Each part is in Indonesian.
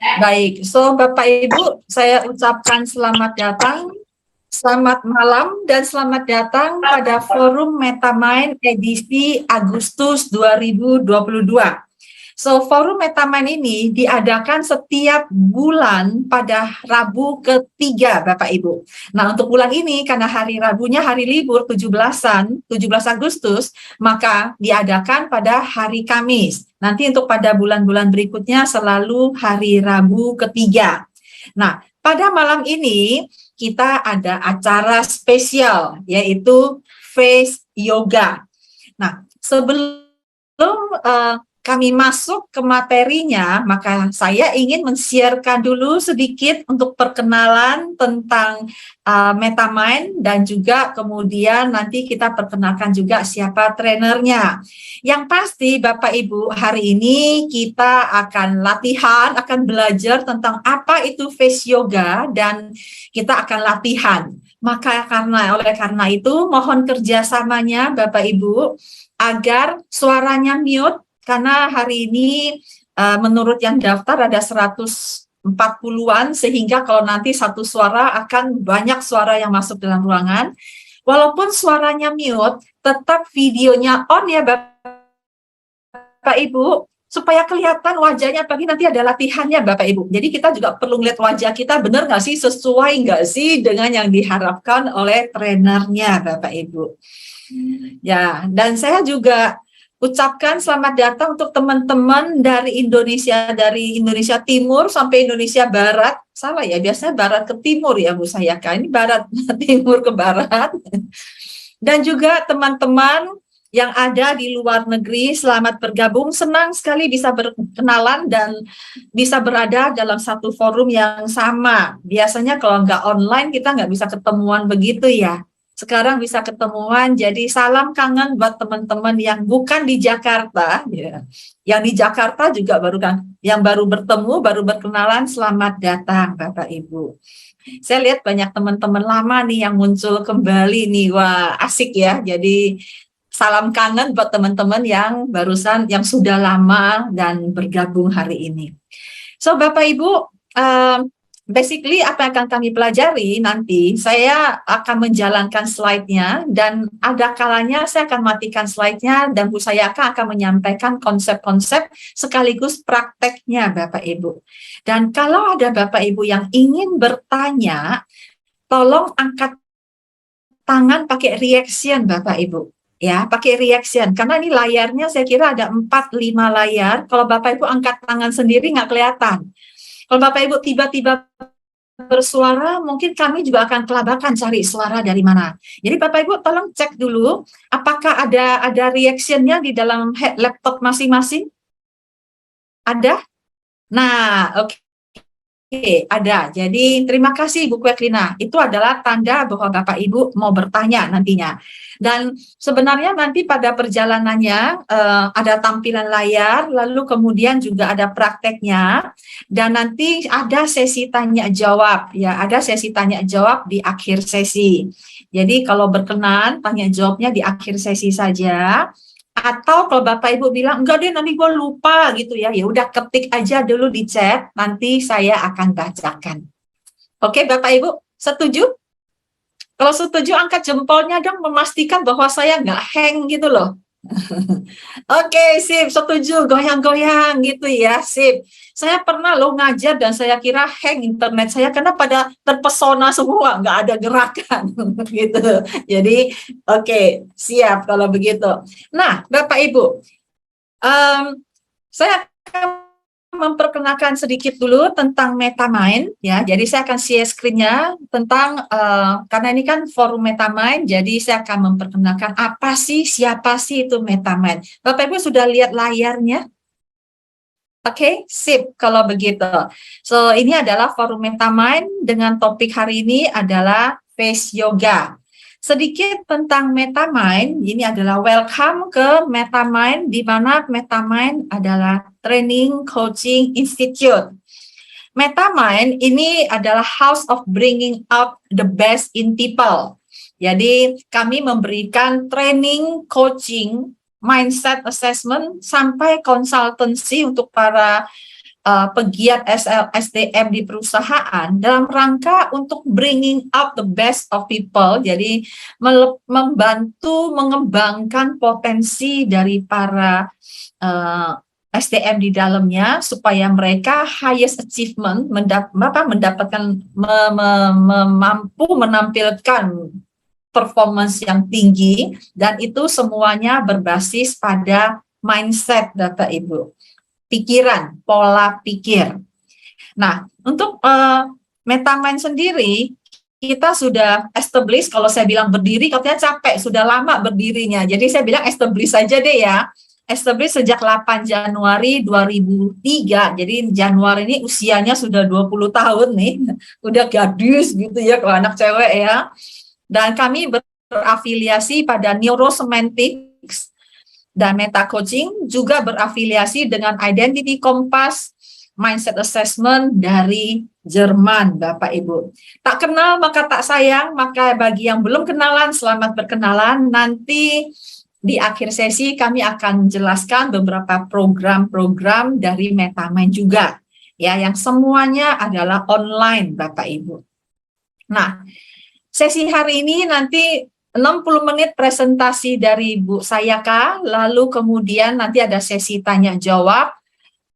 Baik, so Bapak Ibu, saya ucapkan selamat datang, selamat malam, dan selamat datang pada Forum Metamind edisi Agustus 2022. So, Forum Metamind ini diadakan setiap bulan pada Rabu ketiga, Bapak Ibu. Nah, untuk bulan ini, karena hari Rabunya hari libur 17 Agustus, maka diadakan pada hari Kamis. Nanti untuk pada bulan-bulan berikutnya selalu hari Rabu ketiga. Nah, pada malam ini kita ada acara spesial, yaitu Face Yoga. Nah, sebelum kami masuk ke materinya, maka saya ingin men-sharekan dulu sedikit untuk perkenalan tentang Metamind, dan juga kemudian nanti kita perkenalkan juga siapa trenernya. Yang pasti Bapak Ibu, hari ini kita akan latihan, akan belajar tentang apa itu face yoga, dan kita akan latihan. Maka oleh karena itu mohon kerjasamanya Bapak Ibu agar suaranya mute, karena hari ini menurut yang daftar ada 140-an, sehingga kalau nanti satu suara akan banyak suara yang masuk dalam ruangan. Walaupun suaranya mute, tetap videonya on ya Bapak Ibu, supaya kelihatan wajahnya. Pagi nanti ada latihannya Bapak Ibu. Jadi kita juga perlu lihat wajah kita, benar nggak sih, sesuai nggak sih dengan yang diharapkan oleh trenernya Bapak Ibu. Ya, dan saya juga ucapkan selamat datang untuk teman-teman dari Indonesia Timur sampai Indonesia Barat. Salah ya, biasanya Barat ke Timur ya Bu Sayaka. Ini Barat Timur ke Barat. Dan juga teman-teman yang ada di luar negeri, selamat bergabung. Senang sekali bisa berkenalan dan bisa berada dalam satu forum yang sama. Biasanya kalau nggak online kita nggak bisa ketemuan begitu ya. Sekarang bisa ketemuan, jadi salam kangen buat teman-teman yang bukan di Jakarta, ya. Yang di Jakarta juga yang baru bertemu, baru berkenalan, selamat datang Bapak Ibu. Saya lihat banyak teman-teman lama nih yang muncul kembali nih, wah asik ya. Jadi salam kangen buat teman-teman yang barusan, yang sudah lama dan bergabung hari ini. So Bapak Ibu, basically apa yang akan kami pelajari nanti, saya akan menjalankan slide-nya, dan ada kalanya saya akan matikan slide-nya dan Bu Sayaka akan menyampaikan konsep-konsep sekaligus prakteknya Bapak Ibu. Dan kalau ada Bapak Ibu yang ingin bertanya, tolong angkat tangan pakai reaction Bapak Ibu. Ya, pakai reaction, karena ini layarnya saya kira ada 4-5 layar. Kalau Bapak Ibu angkat tangan sendiri nggak kelihatan. Kalau Bapak Ibu tiba-tiba bersuara, mungkin kami juga akan kelabakan cari suara dari mana. Jadi Bapak Ibu tolong cek dulu apakah ada reaction-nya di dalam laptop masing-masing. Ada? Nah, oke. Ada. Jadi terima kasih Bu Kweklina. Itu adalah tanda bahwa Bapak Ibu mau bertanya nantinya. Dan sebenarnya nanti pada perjalanannya ada tampilan layar, lalu kemudian juga ada prakteknya, dan nanti ada sesi tanya jawab ya, ada sesi tanya jawab di akhir sesi. Jadi kalau berkenan tanya jawabnya di akhir sesi saja. Atau kalau Bapak Ibu bilang, enggak deh nanti gue lupa gitu ya, ya udah ketik aja dulu di chat, nanti saya akan bacakan. Oke Bapak Ibu, setuju? Kalau setuju angkat jempolnya dong, memastikan bahwa saya nggak hang gitu loh. Oke, sip, setuju, goyang-goyang gitu ya, sip. Saya pernah loh ngajar dan saya kira hang internet saya karena pada terpesona semua, nggak ada gerakan gitu. Jadi, oke, siap kalau begitu. Nah, Bapak Ibu, saya akan memperkenalkan sedikit dulu tentang Metamind ya. Jadi saya akan share screen-nya tentang karena ini kan forum Metamind, jadi saya akan memperkenalkan apa sih, siapa sih itu Metamind. Bapak Ibu sudah lihat layarnya? Oke, sip kalau begitu. So, ini adalah forum Metamind dengan topik hari ini adalah face yoga. Sedikit tentang Metamind, ini adalah welcome ke Metamind, di mana Metamind adalah Training Coaching Institute. Metamind ini adalah house of bringing out the best in people. Jadi kami memberikan training, coaching, mindset assessment, sampai konsultansi untuk para pegiat SDM di perusahaan dalam rangka untuk bringing out the best of people, jadi membantu mengembangkan potensi dari para SDM di dalamnya supaya mereka highest achievement mendapatkan mampu menampilkan performance yang tinggi, dan itu semuanya berbasis pada mindset Bapak Ibu, pikiran, pola pikir. Nah, untuk MetaMind sendiri kita sudah establish, kalau saya bilang berdiri katanya capek, sudah lama berdirinya. Jadi saya bilang establish saja deh ya. Establish sejak 8 Januari 2003. Jadi Januari ini usianya sudah 20 tahun nih. Udah gadis gitu ya kalau anak cewek ya. Dan kami berafiliasi pada Neurosemantics dan Meta Coaching, juga berafiliasi dengan Identity Compass Mindset Assessment dari Jerman, Bapak Ibu. Tak kenal maka tak sayang, maka bagi yang belum kenalan, selamat berkenalan. Nanti di akhir sesi kami akan jelaskan beberapa program-program dari MetaMind juga, ya, yang semuanya adalah online, Bapak Ibu. Nah, sesi hari ini nanti 60 menit presentasi dari Bu Sayaka, lalu kemudian nanti ada sesi tanya jawab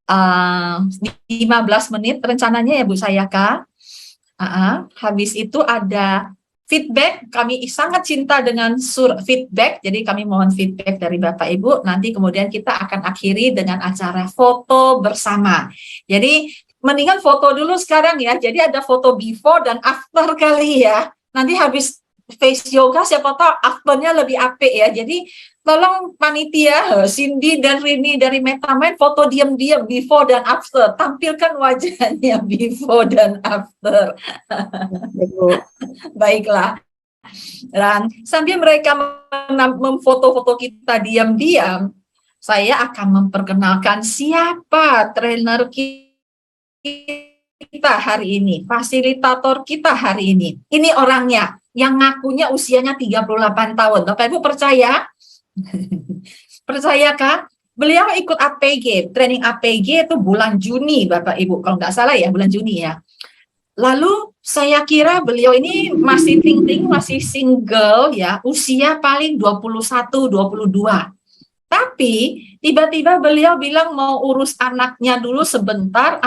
15 menit rencananya ya Bu Sayaka. Habis itu ada feedback, kami sangat cinta dengan feedback, jadi kami mohon feedback dari Bapak Ibu. Nanti kemudian kita akan akhiri dengan acara foto bersama. Jadi mendingan foto dulu sekarang ya, jadi ada foto before dan after kali ya. Nanti habis face yoga siapa tahu afternya lebih apik ya. Jadi tolong panitia Cindy dan Rini dari MetaMind foto diam-diam before dan after, tampilkan wajahnya before dan after. Baiklah. Dan sambil mereka memfoto-foto kita diam-diam, saya akan memperkenalkan siapa trainer kita hari ini, fasilitator kita hari ini. Ini orangnya yang ngakunya usianya 38 tahun. Bapak Ibu percaya? Percayakah? Beliau ikut APG, training APG itu bulan Juni, Bapak Ibu, kalau nggak salah ya, bulan Juni ya. Lalu saya kira beliau ini masih ting-ting, masih single ya, usia paling 21, 22. Tapi tiba-tiba beliau bilang mau urus anaknya dulu sebentar,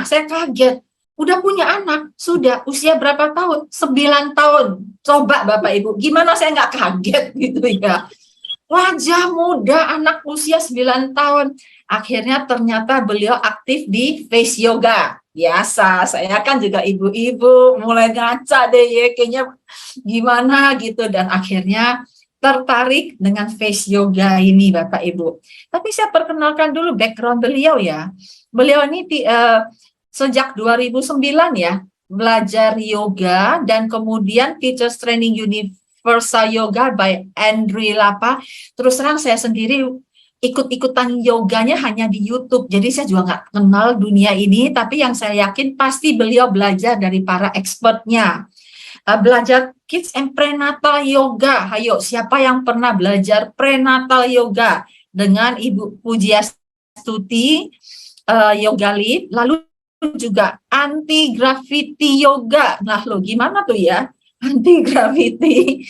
saya kaget. Udah punya anak, sudah usia berapa tahun? 9 tahun. Coba Bapak Ibu, gimana saya nggak kaget gitu ya. Wajah muda, anak usia 9 tahun. Akhirnya ternyata beliau aktif di face yoga. Biasa, saya kan juga ibu-ibu, mulai ngaca deh ya, kayaknya gimana gitu. Dan akhirnya tertarik dengan face yoga ini Bapak Ibu. Tapi saya perkenalkan dulu background beliau ya. Beliau ini sejak 2009 ya, belajar yoga dan kemudian Teachers Training Universal Yoga by Andri Lapa. Terus terang saya sendiri ikut-ikutan yoganya hanya di YouTube, jadi saya juga nggak kenal dunia ini, tapi yang saya yakin pasti beliau belajar dari para expertnya. Belajar kids and prenatal yoga. Ayo, siapa yang pernah belajar prenatal yoga dengan Ibu Pujiastuti Yoga Lead, lalu juga anti gravity yoga. Nah, lo gimana tuh ya? Anti gravity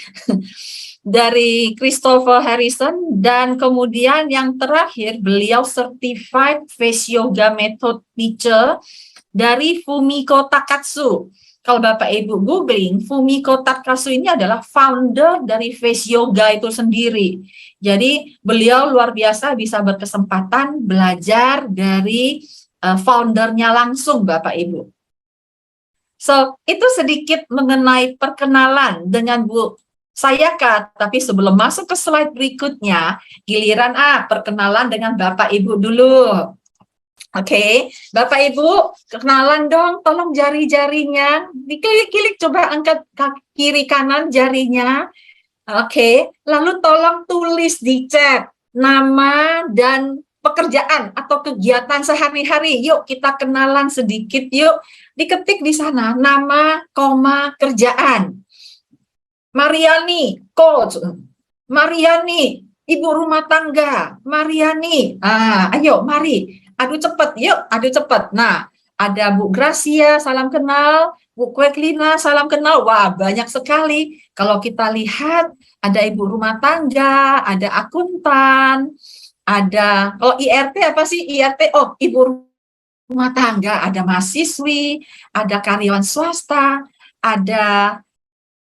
dari Christopher Harrison, dan kemudian yang terakhir beliau certified face yoga method teacher dari Fumiko Takatsu. Kalau Bapak Ibu googling, Fumiko Takatsu ini adalah founder dari face yoga itu sendiri. Jadi beliau luar biasa bisa berkesempatan belajar dari foundernya langsung Bapak Ibu. So, itu sedikit mengenai perkenalan dengan Bu Sayaka, tapi sebelum masuk ke slide berikutnya, giliran perkenalan dengan Bapak Ibu dulu. Oke, Bapak Ibu, kenalan dong, tolong jari-jarinya, diklik-klik, coba angkat kiri kanan jarinya. Oke, lalu tolong tulis di chat nama dan pekerjaan atau kegiatan sehari-hari. Yuk kita kenalan sedikit yuk. Diketik di sana nama, kerjaan. Mariani, coach. Mariani, ibu rumah tangga. Mariani, ayo mari. adu cepet, yuk adu cepet. Nah, ada Bu Gracia, salam kenal. Bu Kweklina, salam kenal. Wah, banyak sekali. Kalau kita lihat, ada ibu rumah tangga, ada akuntan, ada, kalau IRT apa sih? IRT, oh, ibu rumah tangga, ada mahasiswi, ada karyawan swasta, ada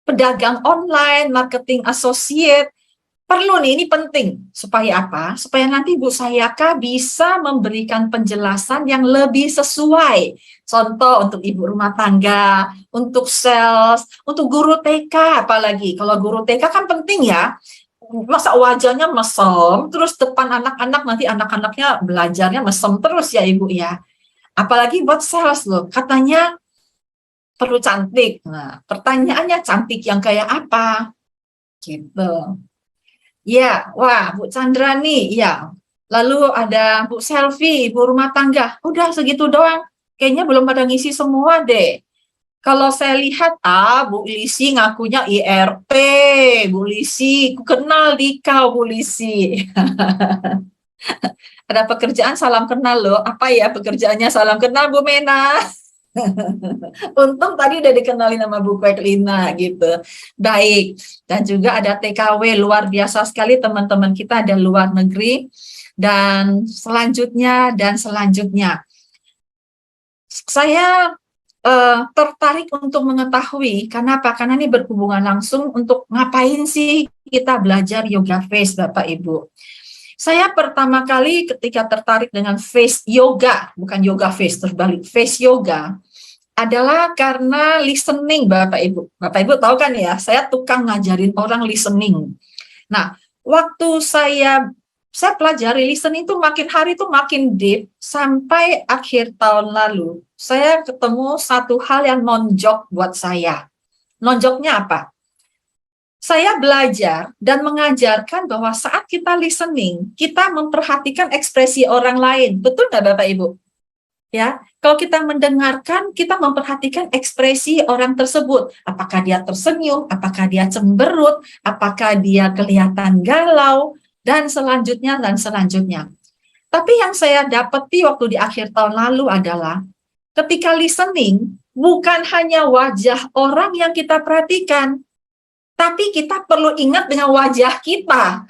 pedagang online, marketing associate. Perlu nih, ini penting. Supaya apa? Supaya nanti Bu Sayaka bisa memberikan penjelasan yang lebih sesuai. Contoh untuk ibu rumah tangga, untuk sales, untuk guru TK apalagi. Kalau guru TK kan penting ya. Masa wajahnya mesem, terus depan anak-anak, nanti anak-anaknya belajarnya mesem terus ya Ibu ya. Apalagi buat sales loh, katanya perlu cantik. Nah, pertanyaannya cantik yang kayak apa? Gitu. Ya, wah Bu Chandra nih, ya. Lalu ada Bu Selfie, ibu rumah tangga. Udah segitu doang. Kayaknya belum pada ngisi semua deh. Kalau saya lihat, Bu Lisi ngakunya IRT, Bu Lisi, ku kenal di kau Bu Lisi. Ada pekerjaan salam kenal loh. Apa ya pekerjaannya salam kenal Bu Mena? Untung tadi udah dikenalin sama Bu Kweklina gitu. Baik. Dan juga ada TKW, luar biasa sekali teman-teman kita ada luar negeri. Dan selanjutnya saya tertarik untuk mengetahui, karena apa? Karena ini berhubungan langsung untuk ngapain sih kita belajar yoga face, Bapak Ibu. Saya pertama kali ketika tertarik dengan face yoga, bukan yoga face, terbalik, face yoga, adalah karena listening, Bapak Ibu. Bapak Ibu tahu kan ya, saya tukang ngajarin orang listening. Nah, waktu saya pelajari listening itu makin hari itu makin deep, sampai akhir tahun lalu, saya ketemu satu hal yang nonjok buat saya. Nonjoknya apa? Saya belajar dan mengajarkan bahwa saat kita listening, kita memperhatikan ekspresi orang lain. Betul nggak Bapak Ibu? Ya, kalau kita mendengarkan, kita memperhatikan ekspresi orang tersebut. Apakah dia tersenyum, apakah dia cemberut, apakah dia kelihatan galau, dan selanjutnya. Tapi yang saya dapati waktu di akhir tahun lalu adalah ketika listening, bukan hanya wajah orang yang kita perhatikan, tapi kita perlu ingat dengan wajah kita.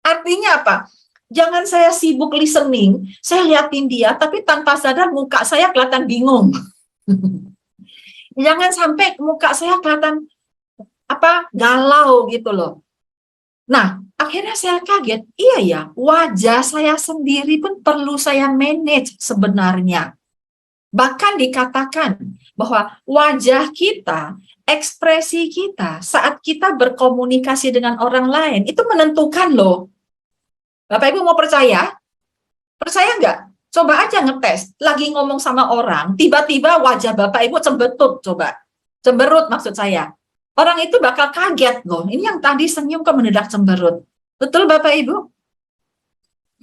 Artinya apa? Jangan saya sibuk listening, saya liatin dia, tapi tanpa sadar muka saya kelihatan bingung. Jangan sampai muka saya kelihatan galau gitu loh. Nah, akhirnya saya kaget, iya ya, wajah saya sendiri pun perlu saya manage sebenarnya. Bahkan dikatakan bahwa wajah kita, ekspresi kita saat kita berkomunikasi dengan orang lain itu menentukan loh. Bapak Ibu mau percaya? Percaya nggak? Coba aja ngetes. Lagi ngomong sama orang, tiba-tiba wajah Bapak Ibu cemberut, coba. Cemberut maksud saya. Orang itu bakal kaget loh. Ini yang tadi senyum kok mendadak cemberut. Betul Bapak Ibu?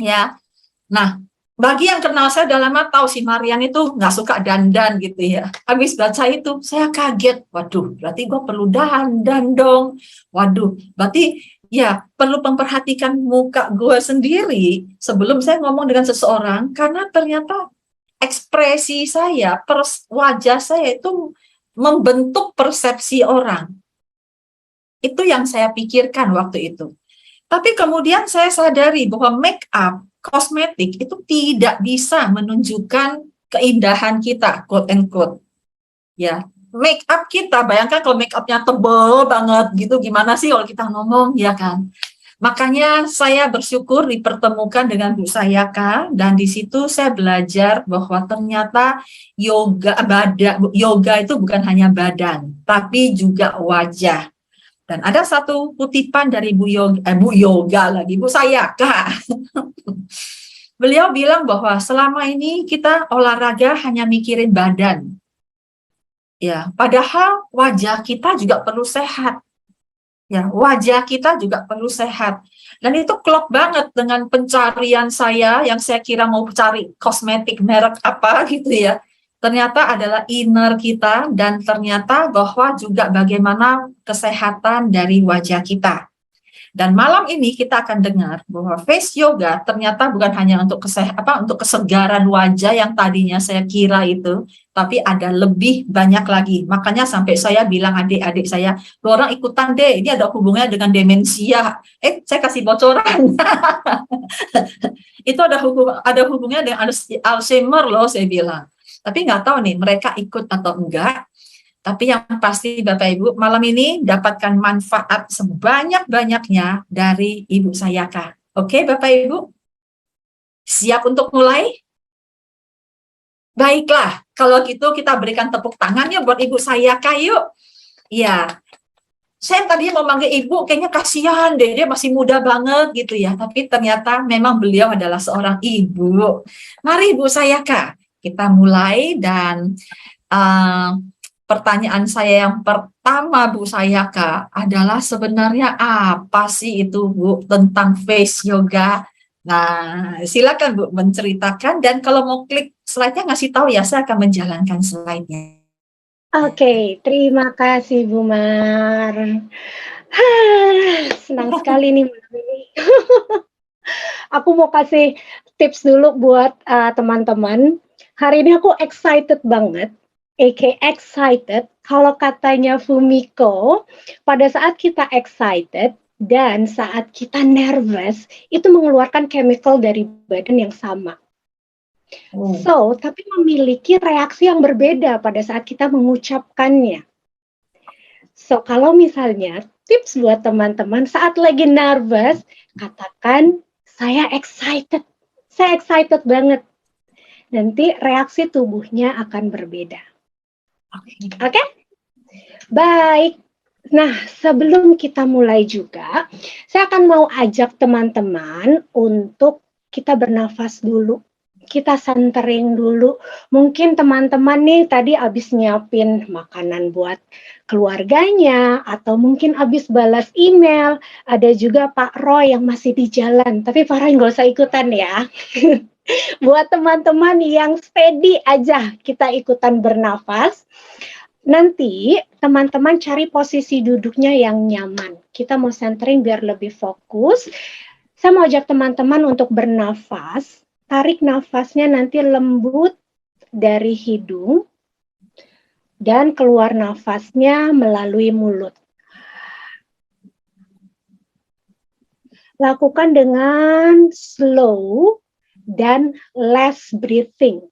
Ya. Nah, bagi yang kenal saya udah lama tahu si Marian itu nggak suka dandan gitu ya. Habis baca itu saya kaget. Waduh, berarti gue perlu dandan dong. Waduh, berarti ya perlu memperhatikan muka gue sendiri sebelum saya ngomong dengan seseorang, karena ternyata ekspresi saya, wajah saya itu membentuk persepsi orang. Itu yang saya pikirkan waktu itu. Tapi kemudian saya sadari bahwa make up, kosmetik itu tidak bisa menunjukkan keindahan kita, quote and quote. Ya, make up kita, bayangkan kalau make upnya tebal banget gitu, gimana sih kalau kita ngomong, ya kan? Makanya saya bersyukur dipertemukan dengan Bu Sayaka, dan di situ saya belajar bahwa ternyata yoga itu bukan hanya badan, tapi juga wajah. Dan ada satu kutipan dari Bu Sayaka. Beliau bilang bahwa selama ini kita olahraga hanya mikirin badan. Ya, padahal wajah kita juga perlu sehat. Ya, wajah kita juga perlu sehat. Dan itu klop banget dengan pencarian saya yang saya kira mau cari kosmetik merek apa gitu ya. Ternyata adalah inner kita, dan ternyata bahwa juga bagaimana kesehatan dari wajah kita. Dan malam ini kita akan dengar bahwa face yoga ternyata bukan hanya untuk untuk kesegaran wajah yang tadinya saya kira itu, tapi ada lebih banyak lagi. Makanya sampai saya bilang adik-adik saya, "Lu orang ikutan deh, ini ada hubungannya dengan demensia." Saya kasih bocoran. Itu ada hubungannya dengan Alzheimer loh, saya bilang. Tapi nggak tahu nih mereka ikut atau enggak. Tapi yang pasti Bapak Ibu, malam ini dapatkan manfaat sebanyak-banyaknya dari Ibu Sayaka. Oke Bapak Ibu? Siap untuk mulai? Baiklah, kalau gitu kita berikan tepuk tangannya buat Ibu Sayaka yuk. Iya, saya tadinya mau manggil Ibu, kayaknya kasihan deh, dia masih muda banget gitu ya. Tapi ternyata memang beliau adalah seorang ibu. Mari Ibu Sayaka, kita mulai dan pertanyaan saya yang pertama Bu Sayaka adalah sebenarnya apa sih itu Bu tentang face yoga? Nah, silakan Bu menceritakan dan kalau mau klik slide-nya ngasih tahu ya, saya akan menjalankan slide-nya. Oke, terima kasih Bu Mar. Senang sekali nih malam ini. Aku mau kasih tips dulu buat teman-teman. Hari ini aku excited banget. Excited, kalau katanya Fumiko, pada saat kita excited dan saat kita nervous, itu mengeluarkan chemical dari badan yang sama. So, tapi memiliki reaksi yang berbeda pada saat kita mengucapkannya. So, kalau misalnya tips buat teman-teman saat lagi nervous, katakan saya excited banget. Nanti reaksi tubuhnya akan berbeda. Oke? Baik. Nah, sebelum kita mulai juga, saya akan mau ajak teman-teman untuk kita bernafas dulu. Kita centering dulu. Mungkin teman-teman nih tadi habis nyiapin makanan buat keluarganya, atau mungkin habis balas email. Ada juga Pak Roy yang masih di jalan, tapi Pak Roy nggak usah ikutan ya. Buat teman-teman yang steady aja, kita ikutan bernafas. Nanti teman-teman cari posisi duduknya yang nyaman. Kita mau centering biar lebih fokus. Saya mau ajak teman-teman untuk bernafas. Tarik nafasnya nanti lembut dari hidung dan keluar nafasnya melalui mulut. Lakukan dengan slow dan less breathing.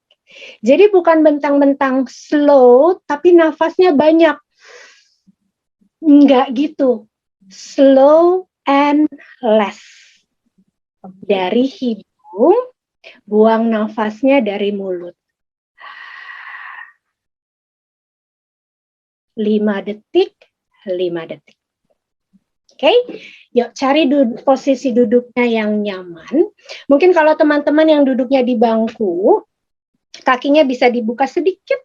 Jadi bukan bentang-bentang slow, tapi nafasnya banyak. Enggak gitu. Slow and less. Dari hidung, buang nafasnya dari mulut. 5 detik, 5 detik. Oke, yuk cari posisi duduknya yang nyaman. Mungkin kalau teman-teman yang duduknya di bangku, kakinya bisa dibuka sedikit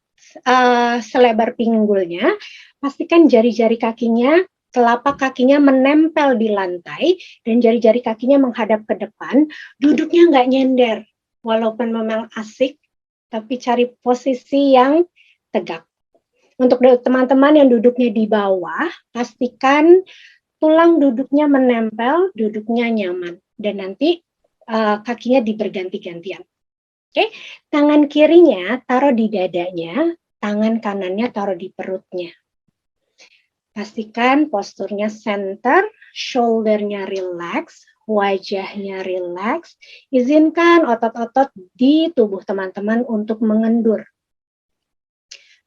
selebar pinggulnya. Pastikan jari-jari kakinya, telapak kakinya menempel di lantai dan jari-jari kakinya menghadap ke depan. Duduknya nggak nyender, walaupun memang asik, tapi cari posisi yang tegak. Untuk teman-teman yang duduknya di bawah, pastikan tulang duduknya menempel, duduknya nyaman, dan nanti kakinya berganti-gantian. Oke, tangan kirinya taruh di dadanya, tangan kanannya taruh di perutnya. Pastikan posturnya center, shoulder-nya relax, wajahnya relax. Izinkan otot-otot di tubuh teman-teman untuk mengendur.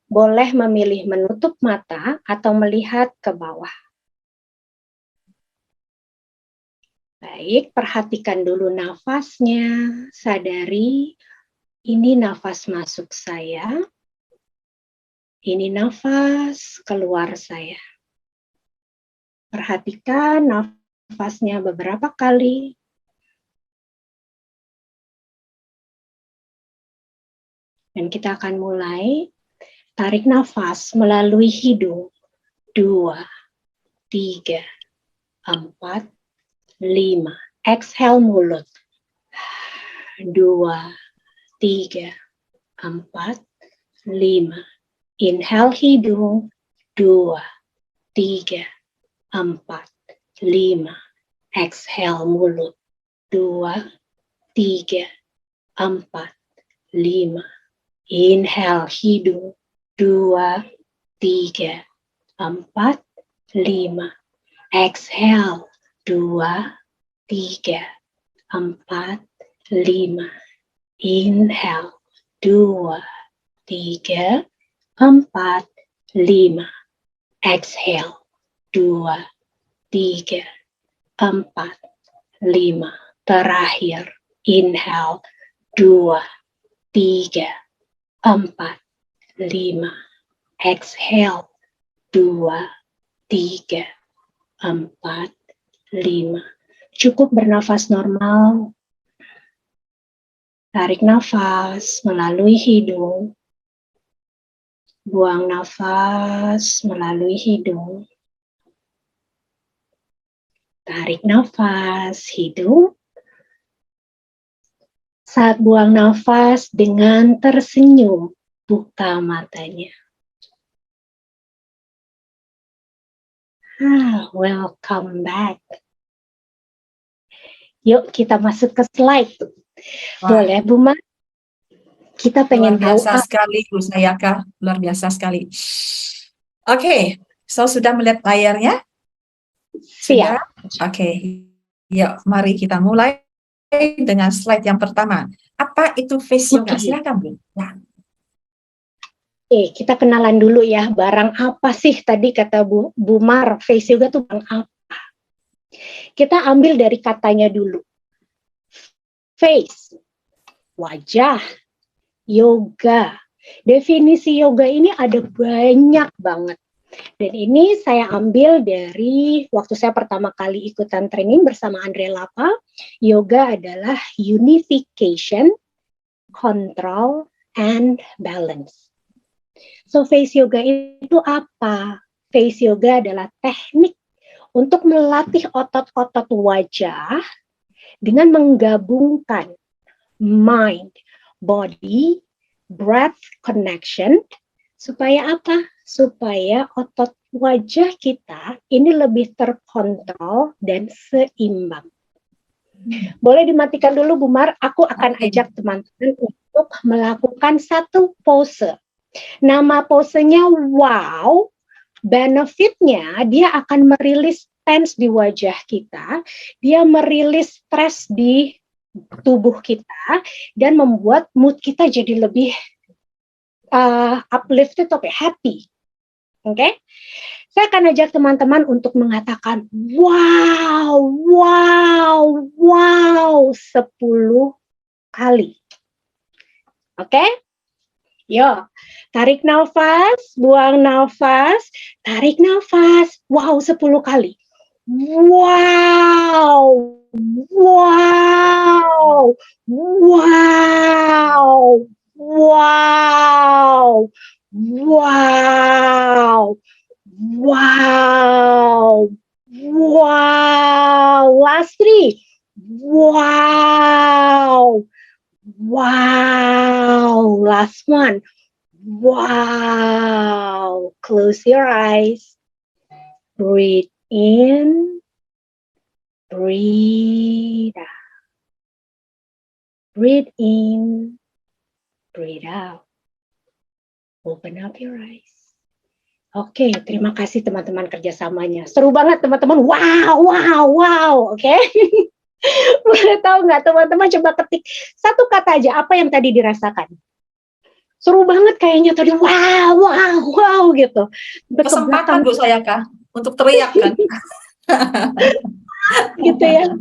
Boleh memilih menutup mata atau melihat ke bawah. Baik, perhatikan dulu nafasnya, sadari ini nafas masuk saya, ini nafas keluar saya. Perhatikan nafasnya beberapa kali. Dan kita akan mulai. Tarik nafas melalui hidung. 2, 3, 4, 5. Exhale mulut. 2, 3, 4, 5. Inhale hidung. 2, 3, 4, 5. Exhale mulut. 2, 3, 4, 5. Inhale hidung. 2, 3, 4, 5. Exhale. 2, 3, 4, 5. Inhale. 2, 3, 4, 5. Exhale. 2, 3, 4, 5. Terakhir. Inhale. 2, 3, 4, 5. Exhale. 2, 3, 4, 5. Cukup bernafas normal. Tarik nafas melalui hidung. Buang nafas melalui hidung. Tarik nafas hidung. Saat buang nafas dengan tersenyum, buka matanya. Welcome back. Yuk kita masuk ke slide. Boleh Bu Ma? Kita pengen Luar tahu biasa sekali Bu Sayaka, luar biasa sekali. Oke, sudah melihat layarnya? Sudah? Siap. Oke, yuk mari kita mulai dengan slide yang pertama. Apa itu face yoga? Silakan Bu. Ya. Kita kenalan dulu ya, barang apa sih tadi kata Bu Mar, face yoga tuh barang apa? Kita ambil dari katanya dulu. Face, wajah, yoga. Definisi yoga ini ada banyak banget. Dan ini saya ambil dari waktu saya pertama kali ikutan training bersama Andre Lapa. Yoga adalah unification, control, and balance. So face yoga itu apa? Face yoga adalah teknik untuk melatih otot-otot wajah dengan menggabungkan mind, body, breath connection. Supaya apa? Supaya otot wajah kita ini lebih terkontrol dan seimbang. Boleh dimatikan dulu Bu Mar, aku akan ajak teman-teman untuk melakukan satu pose. Nama posenya wow, benefitnya dia akan merilis tense di wajah kita, dia merilis stres di tubuh kita, dan membuat mood kita jadi lebih uplifted atau happy. Oke? Saya akan ajak teman-teman untuk mengatakan wow, wow, wow 10 kali. Oke? Yuk, tarik nafas, buang nafas, tarik nafas. Wow 10 kali. Wow, wow, wow, wow, wow, wow, wow. Last 3. Wow, wow. Last 1. Wow. Close your eyes. Breathe in. Breathe out. Breathe in. Breathe out. Open up your eyes. Oke, terima kasih teman-teman kerjasamanya. Seru banget teman-teman. Wow, wow, wow. Oke. Boleh tahu nggak teman-teman coba ketik satu kata aja apa yang tadi dirasakan. Seru banget kayaknya tadi. Wow, wow, wow gitu. Kesempatan Bu Sayaka untuk teriak kan. Gitu ya.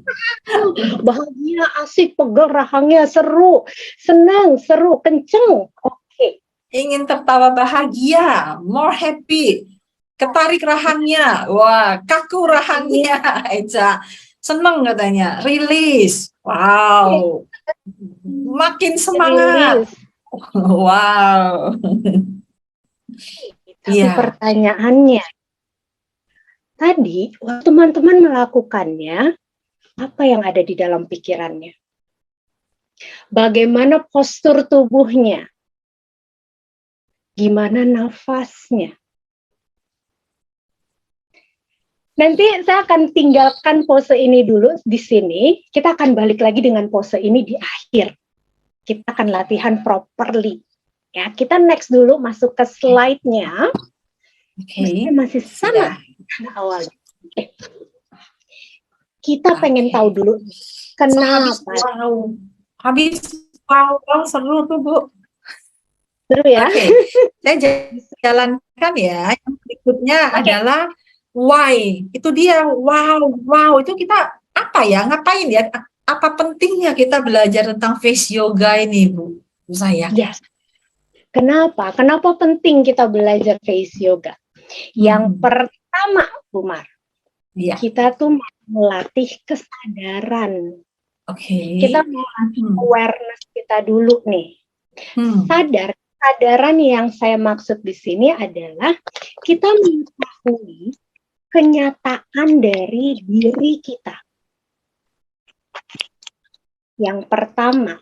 Bahagia, asik, pegel, rahangnya seru, senang, seru, kenceng. Oke. Ingin tertawa bahagia, more happy, ketarik rahangnya, wah, kaku rahangnya, Eca, seneng katanya, release, wow, makin semangat, wow. Tapi pertanyaannya, tadi waktu teman-teman melakukannya, apa yang ada di dalam pikirannya? Bagaimana postur tubuhnya? Gimana nafasnya? Nanti saya akan tinggalkan pose ini dulu di sini. Kita akan balik lagi dengan pose ini di akhir. Kita akan latihan properly. Ya, kita next dulu masuk ke slide-nya. Oke. Masih sama awalnya. Oke. Kita pengen tahu dulu kenapa. Habis wow, seru tuh Bu. Seru ya. Oke, saya jalankan ya. Yang berikutnya adalah why. Itu dia, wow. Itu kita apa ya? Ngapain ya? Apa pentingnya kita belajar tentang face yoga ini, Bu? Saya. Yes. Kenapa? Kenapa penting kita belajar face yoga? Yang pertama, Bu Mar, kita tuh melatih kesadaran. Oke. Kita melatih awareness kita dulu nih. Kesadaran yang saya maksud di sini adalah kita mengetahui kenyataan dari diri kita. Yang pertama,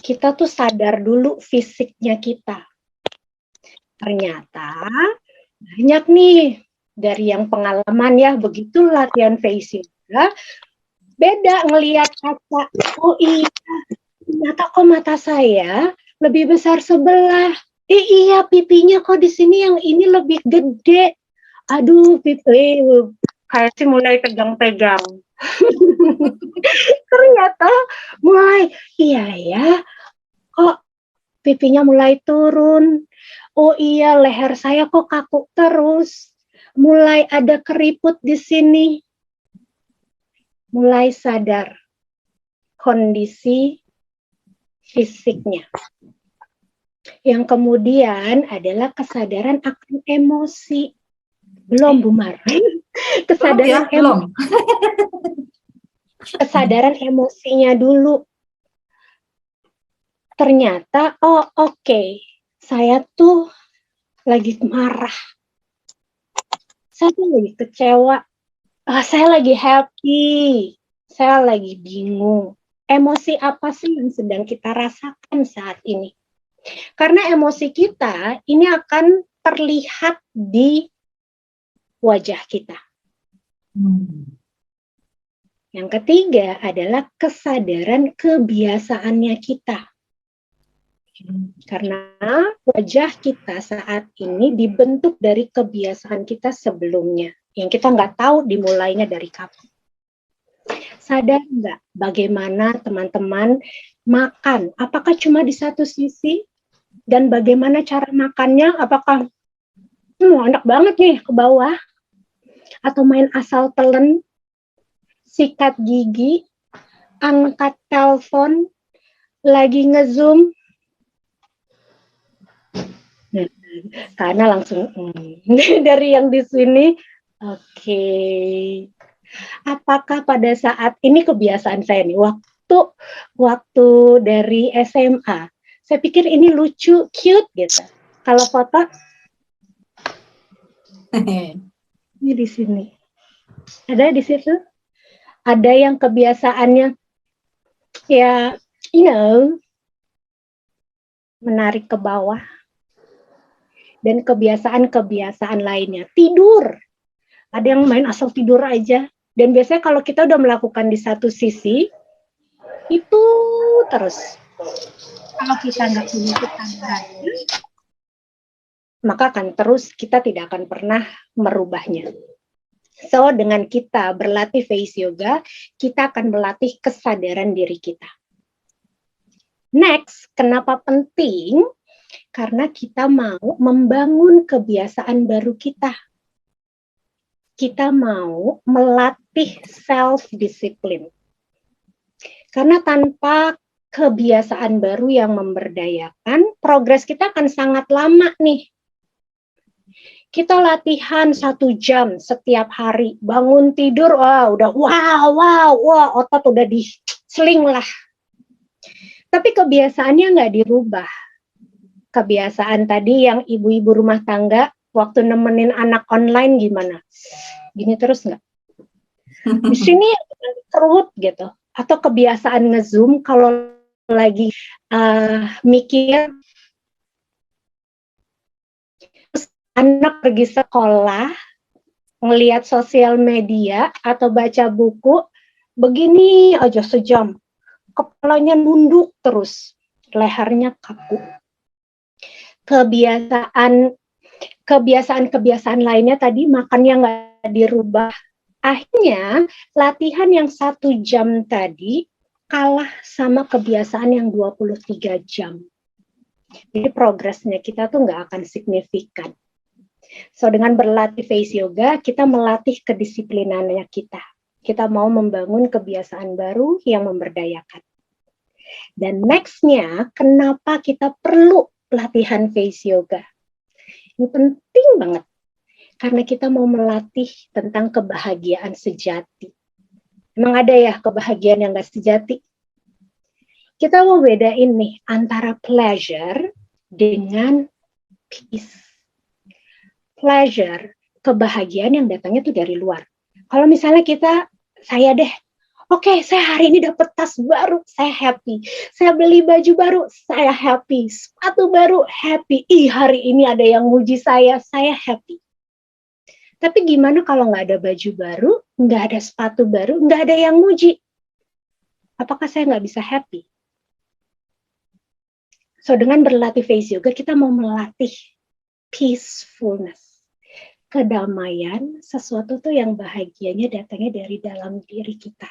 kita tuh sadar dulu fisiknya kita. Ternyata banyak nih dari yang pengalaman ya, begitu latihan face yoga, beda ngelihat kaca. Oh iya, ternyata kok mata saya lebih besar sebelah. Iya, pipinya kok di sini yang ini lebih gede. Aduh, pipi kayak sih mulai pegang-pegang. Ternyata mulai, iya ya, kok pipinya mulai turun. Oh iya, leher saya kok kaku terus. Mulai ada keriput di sini. Mulai sadar kondisi fisiknya. Yang kemudian adalah kesadaran akan emosi. Belum, Bu Mar. Kesadaran belum. Kesadaran emosinya dulu. Ternyata, oke. Saya tuh lagi marah. Saya tuh lagi kecewa. Saya lagi happy. Saya lagi bingung. Emosi apa sih yang sedang kita rasakan saat ini? Karena emosi kita ini akan terlihat di wajah kita. Yang ketiga adalah kesadaran kebiasaannya kita. Karena wajah kita saat ini dibentuk dari kebiasaan kita sebelumnya, yang kita nggak tahu dimulainya dari kapan. Sadar nggak bagaimana teman-teman makan? Apakah cuma di satu sisi? Dan bagaimana cara makannya? Apakah enak banget nih ke bawah? Atau main asal telan, sikat gigi, angkat telepon, lagi nge-zoom? Karena langsung dari yang di sini, oke. Apakah pada saat ini kebiasaan saya nih, waktu dari SMA, saya pikir ini lucu, cute gitu. Kalau foto, ini di sini, ada di situ, ada yang kebiasaannya, ya, menarik ke bawah. Dan kebiasaan-kebiasaan lainnya. Tidur. Ada yang main asal tidur aja. Dan biasanya kalau kita udah melakukan di satu sisi, itu terus. Kalau kita nggak punya kesadaran, maka akan terus kita tidak akan pernah merubahnya. So, dengan kita berlatih face yoga, kita akan melatih kesadaran diri kita. Next, kenapa penting? Karena kita mau membangun kebiasaan baru kita. Kita mau melatih self-discipline. Karena tanpa kebiasaan baru yang memberdayakan, progres kita akan sangat lama nih. Kita latihan 1 jam setiap hari. Bangun tidur, udah otot udah di-sling lah. Tapi kebiasaannya nggak dirubah. Kebiasaan tadi yang ibu-ibu rumah tangga waktu nemenin anak online gimana? Gini terus nggak? Di sini terus gitu. Atau kebiasaan nge-zoom kalau lagi mikir, terus anak pergi sekolah, ngelihat sosial media atau baca buku, begini aja sejam. Kepalanya nunduk terus, lehernya kaku. Kebiasaan lainnya tadi makannya nggak dirubah. Akhirnya latihan yang 1 jam tadi kalah sama kebiasaan yang 23 jam. Jadi progresnya kita tuh nggak akan signifikan. So dengan berlatih face yoga, kita melatih kedisiplinannya kita. Kita mau membangun kebiasaan baru yang memberdayakan. Dan nextnya, kenapa kita perlu latihan face yoga? Ini penting banget. Karena kita mau melatih tentang kebahagiaan sejati. Emang ada ya kebahagiaan yang gak sejati? Kita mau bedain nih antara pleasure dengan peace. Pleasure, kebahagiaan yang datangnya tuh dari luar. Kalau misalnya saya deh, oke, saya hari ini dapat tas baru, saya happy. Saya beli baju baru, saya happy. Sepatu baru, happy. Hari ini ada yang muji saya happy. Tapi gimana kalau nggak ada baju baru, nggak ada sepatu baru, nggak ada yang muji? Apakah saya nggak bisa happy? So, dengan berlatih face yoga, kita mau melatih peacefulness. Kedamaian, sesuatu tuh yang bahagianya datangnya dari dalam diri kita.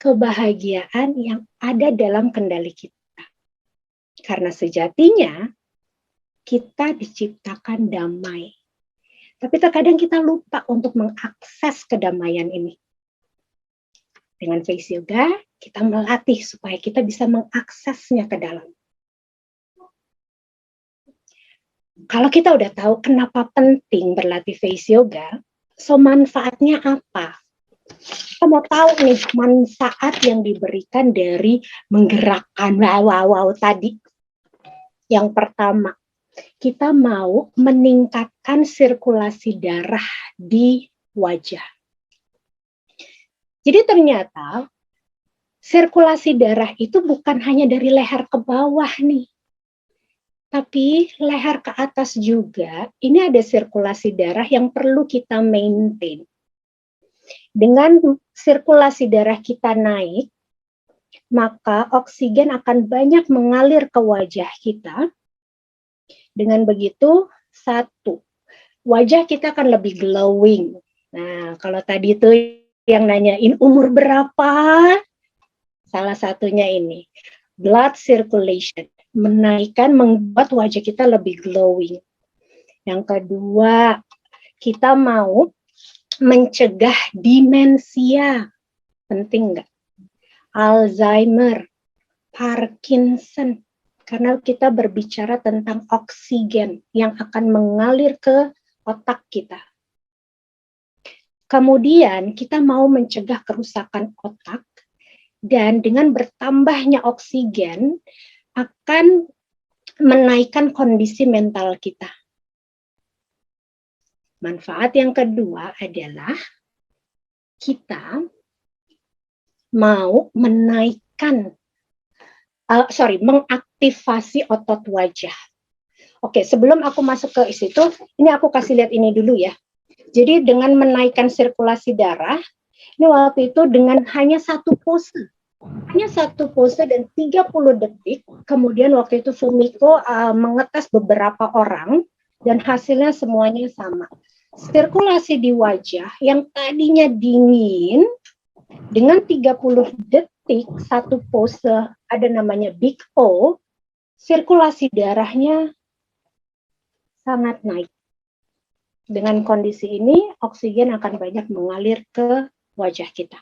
Kebahagiaan yang ada dalam kendali kita. Karena sejatinya, kita diciptakan damai. Tapi terkadang kita lupa untuk mengakses kedamaian ini. Dengan face yoga, kita melatih supaya kita bisa mengaksesnya ke dalam. Kalau kita udah tahu kenapa penting berlatih face yoga, so manfaatnya apa? Kita mau tahu nih manfaat yang diberikan dari menggerakkan wow tadi. Yang pertama, kita mau meningkatkan sirkulasi darah di wajah. Jadi ternyata sirkulasi darah itu bukan hanya dari leher ke bawah nih. Tapi leher ke atas juga, ini ada sirkulasi darah yang perlu kita maintain. Dengan sirkulasi darah kita naik, maka oksigen akan banyak mengalir ke wajah kita. Dengan begitu, satu, wajah kita akan lebih glowing. Nah, kalau tadi itu yang nanyain umur berapa, salah satunya ini, blood circulation, menaikkan, membuat wajah kita lebih glowing. Yang kedua, kita mau mencegah demensia, penting nggak? Alzheimer, Parkinson, karena kita berbicara tentang oksigen yang akan mengalir ke otak kita. Kemudian kita mau mencegah kerusakan otak, dan dengan bertambahnya oksigen akan menaikkan kondisi mental kita. Manfaat yang kedua adalah kita mau mengaktifasi otot wajah. Oke, sebelum aku masuk ke situ, ini aku kasih lihat ini dulu ya. Jadi dengan menaikkan sirkulasi darah, ini waktu itu dengan hanya satu pose dan 30 detik, kemudian waktu itu Fumiko mengetes beberapa orang, dan hasilnya semuanya sama. Sirkulasi di wajah yang tadinya dingin, dengan 30 detik satu pose, ada namanya Big O, sirkulasi darahnya sangat naik. Dengan kondisi ini, oksigen akan banyak mengalir ke wajah kita.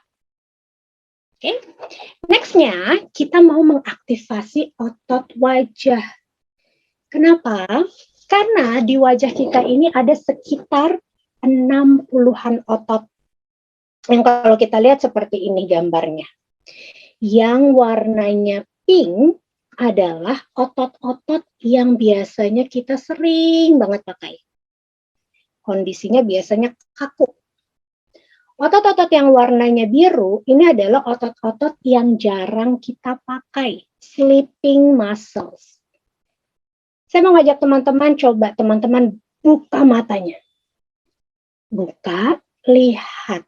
Oke, nextnya kita mau mengaktifasi otot wajah. Kenapa? Karena di wajah kita ini ada sekitar 60-an otot. Yang kalau kita lihat seperti ini gambarnya. Yang warnanya pink adalah otot-otot yang biasanya kita sering banget pakai. Kondisinya biasanya kaku. Otot-otot yang warnanya biru, ini adalah otot-otot yang jarang kita pakai. Sleeping muscles. Saya mau ngajak teman-teman, coba teman-teman buka matanya. Buka, lihat.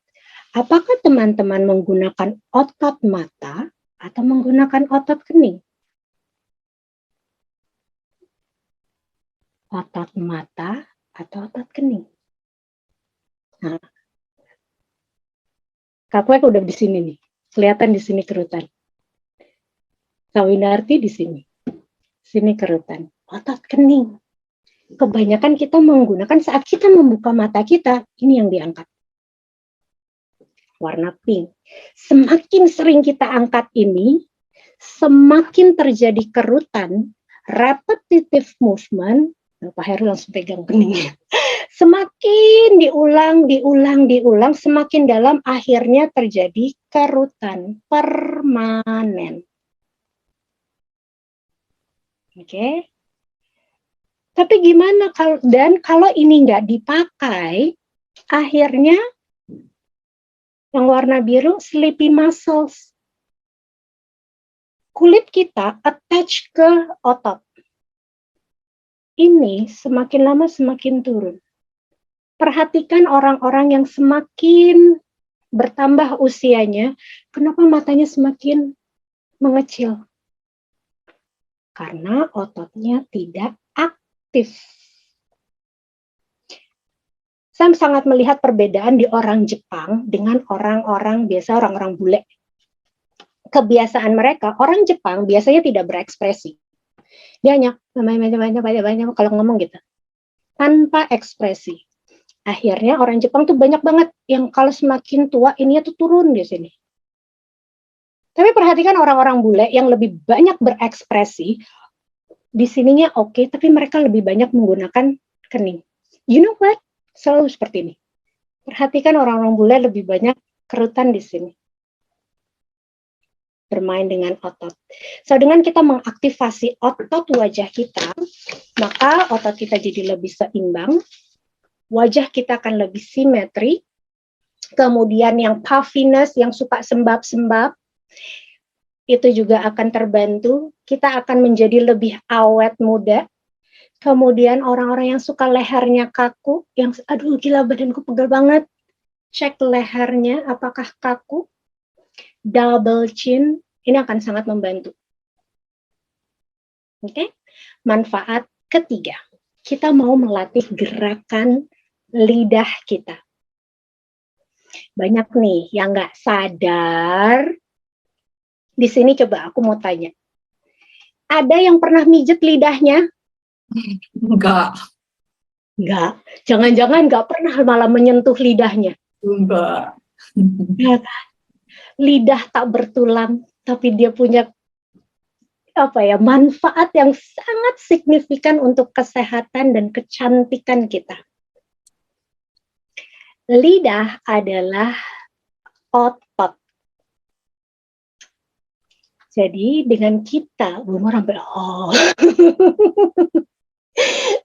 Apakah teman-teman menggunakan otot mata atau menggunakan otot kening? Otot mata atau otot kening? Nah, Kak Kwek udah di sini nih. Kelihatan di sini kerutan. Kak Winarti di sini. Sini kerutan. Otot kening. Kebanyakan kita menggunakan saat kita membuka mata kita, ini yang diangkat. Warna pink. Semakin sering kita angkat ini, semakin terjadi kerutan, repetitive movement. Pak Heru langsung pegang keningnya. Semakin diulang, semakin dalam, akhirnya terjadi kerutan permanen. Oke. Tapi gimana kalau ini nggak dipakai, akhirnya yang warna biru sleepy muscles. Kulit kita attach ke otot. Ini semakin lama semakin turun. Perhatikan orang-orang yang semakin bertambah usianya, kenapa matanya semakin mengecil? Karena ototnya tidak aktif. Saya sangat melihat perbedaan di orang Jepang dengan orang-orang biasa, orang-orang bule. Kebiasaan mereka, orang Jepang biasanya tidak berekspresi. Dia hanya banyak kalau ngomong gitu. Tanpa ekspresi. Akhirnya orang Jepang tuh banyak banget yang kalau semakin tua ini tuh turun di sini. Tapi perhatikan orang-orang bule yang lebih banyak berekspresi, di sininya oke, tapi mereka lebih banyak menggunakan kening. You know what? Selalu seperti ini. Perhatikan orang-orang bule lebih banyak kerutan di sini. Bermain dengan otot. So, dengan kita mengaktifasi otot wajah kita, maka otot kita jadi lebih seimbang, wajah kita akan lebih simetri, kemudian yang puffiness, yang suka sembab-sembab, itu juga akan terbantu, kita akan menjadi lebih awet muda. Kemudian orang-orang yang suka lehernya kaku, yang aduh gila badanku pegel banget, cek lehernya apakah kaku, double chin, ini akan sangat membantu. Oke? Manfaat ketiga, kita mau melatih gerakan lidah kita. Banyak nih yang nggak sadar. Di sini coba aku mau tanya, ada yang pernah mijet lidahnya? Enggak. Enggak. Jangan-jangan nggak pernah malah menyentuh lidahnya. Enggak. Ya kan? Lidah tak bertulang, tapi dia punya manfaat yang sangat signifikan untuk kesehatan dan kecantikan kita. Lidah adalah otot. Jadi dengan kita,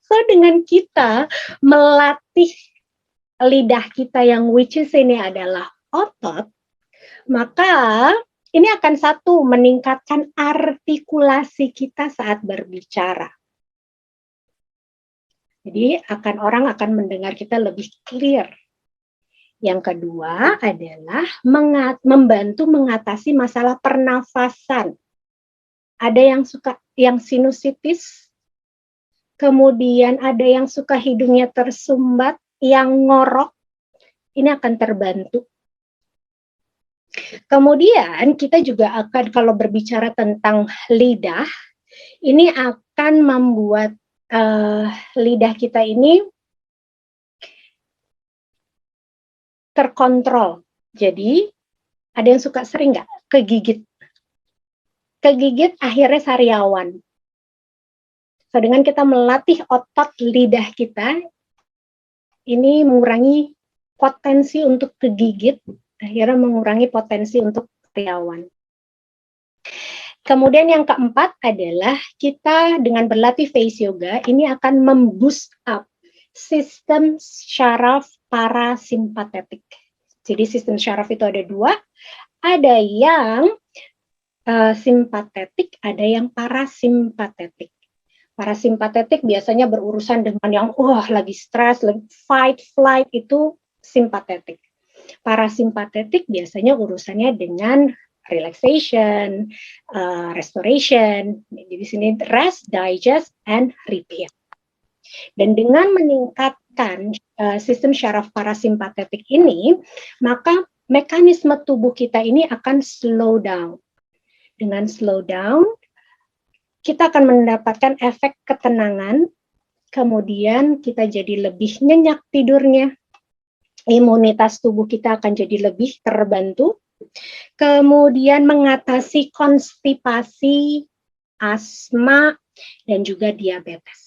So dengan kita melatih lidah kita yang which is ini adalah otot, maka ini akan meningkatkan artikulasi kita saat berbicara. Jadi orang akan mendengar kita lebih clear. Yang kedua adalah membantu mengatasi masalah pernafasan. Ada yang suka yang sinusitis, kemudian ada yang suka hidungnya tersumbat, yang ngorok, ini akan terbantu. Kemudian kita juga akan, kalau berbicara tentang lidah, ini akan membuat lidah kita ini terkontrol. Jadi ada yang suka sering nggak kegigit akhirnya sariawan. So, dengan kita melatih otot lidah kita, ini mengurangi potensi untuk kegigit, akhirnya mengurangi potensi untuk sariawan. Kemudian yang keempat adalah kita dengan berlatih face yoga, ini akan memboost up sistem syaraf parasimpatetik. Jadi sistem syaraf itu ada dua, ada yang simpatetik, ada yang parasimpatetik. Parasimpatetik biasanya berurusan dengan yang lagi stres, lagi fight, flight, itu simpatetik. Parasimpatetik biasanya urusannya dengan relaxation, restoration. Jadi di sini rest, digest, and repair. Dan dengan meningkatkan sistem syaraf parasimpatetik ini, maka mekanisme tubuh kita ini akan slow down. Dengan slow down, kita akan mendapatkan efek ketenangan, kemudian kita jadi lebih nyenyak tidurnya, imunitas tubuh kita akan jadi lebih terbantu, kemudian mengatasi konstipasi, asma, dan juga diabetes.